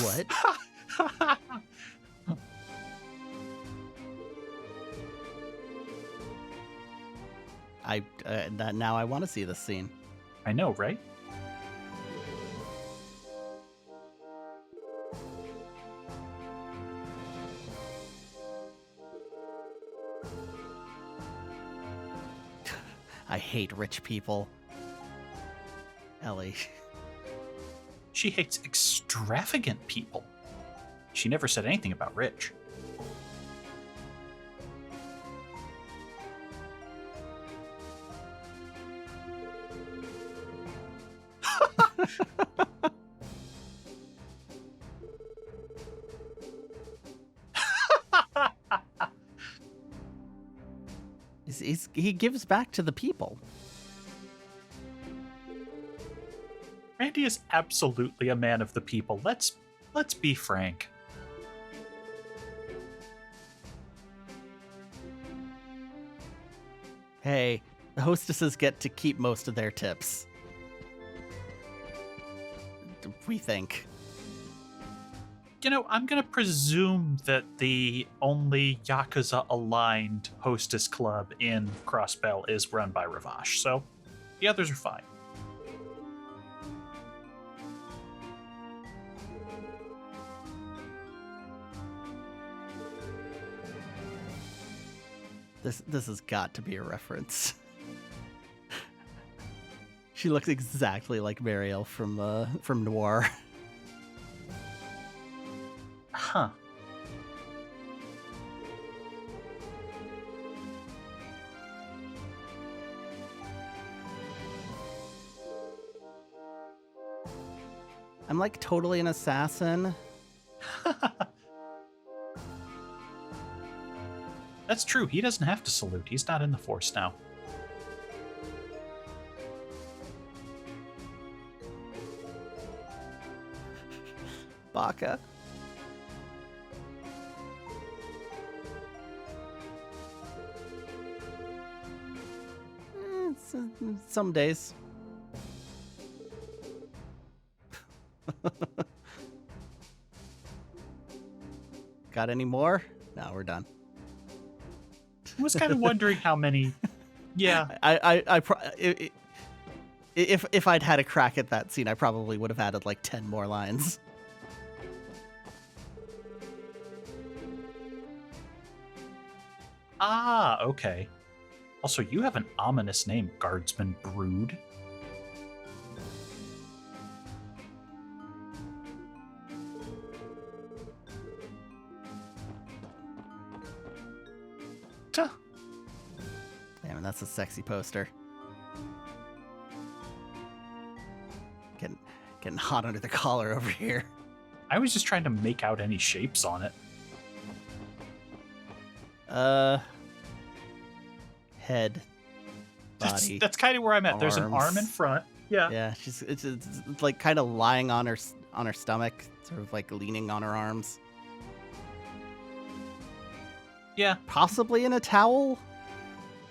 What? Now I want to see this scene. I know, right? I hate rich people. Ellie. She hates extravagant people. She never said anything about rich. He gives back to the people. Randy is absolutely a man of the people. Let's be frank. Hey, the hostesses get to keep most of their tips. We think. You know, I'm going to presume that the only Yakuza-aligned hostess club in Crossbell is run by Ravash, so the others are fine. This has got to be a reference. She looks exactly like Mariel from Noir. Huh. I'm like totally an assassin. That's true. He doesn't have to salute. He's not in the Force now. Baka. Some days. Got any more? No, we're done. I was kind of wondering how many. Yeah. If I'd had a crack at that scene, I probably would have added like 10 more lines. Ah, okay. Also, you have an ominous name, Guardsman Brood. Tuh. Damn, that's a sexy poster. Getting hot under the collar over here. I was just trying to make out any shapes on it. Head, body. That's kind of where I'm at. There's an arm in front. Yeah. Yeah, it's like kind of lying on her stomach, sort of like leaning on her arms. Yeah. Possibly in a towel.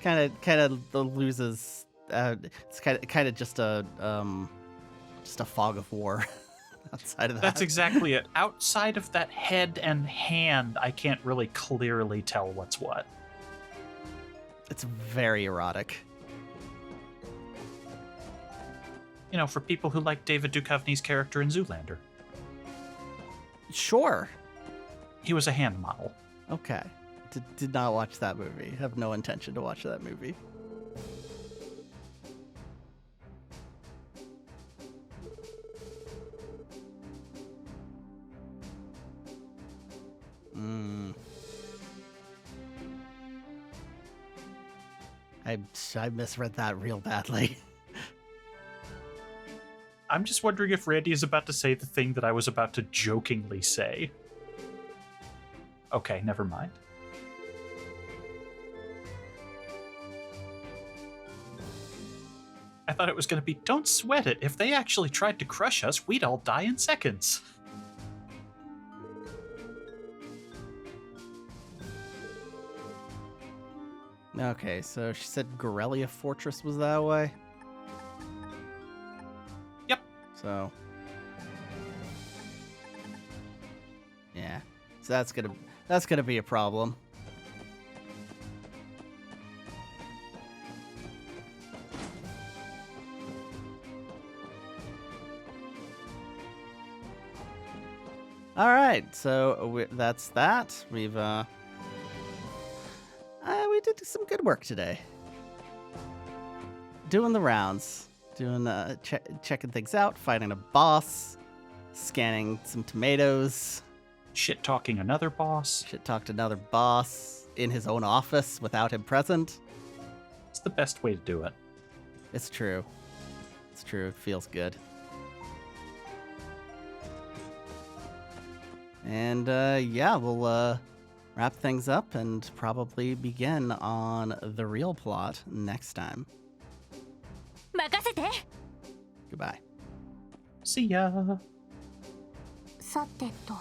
Kind of loses. It's kind of just a fog of war outside of that. That's exactly it. Outside of that head and hand, I can't really clearly tell what's what. It's very erotic. You know, for people who like David Duchovny's character in Zoolander. Sure. He was a hand model. Okay. Did not watch that movie. Have no intention to watch that movie. I misread that real badly. I'm just wondering if Randy is about to say the thing that I was about to jokingly say. Okay, never mind. I thought it was going to be, don't sweat it. If they actually tried to crush us, we'd all die in seconds. Okay, so she said Gorelia Fortress was that way? Yep. So... yeah. So that's gonna be a problem. Alright, so that's that. We've, we did some good work today. Doing the rounds. Checking things out, fighting a boss, scanning some tomatoes. Shit-talking another boss. Shit-talked another boss in his own office without him present. It's the best way to do it. It's true. It's true. It feels good. And, yeah, we'll, wrap things up and probably begin on the real plot next time. 任せて。 Goodbye. See ya. さてと。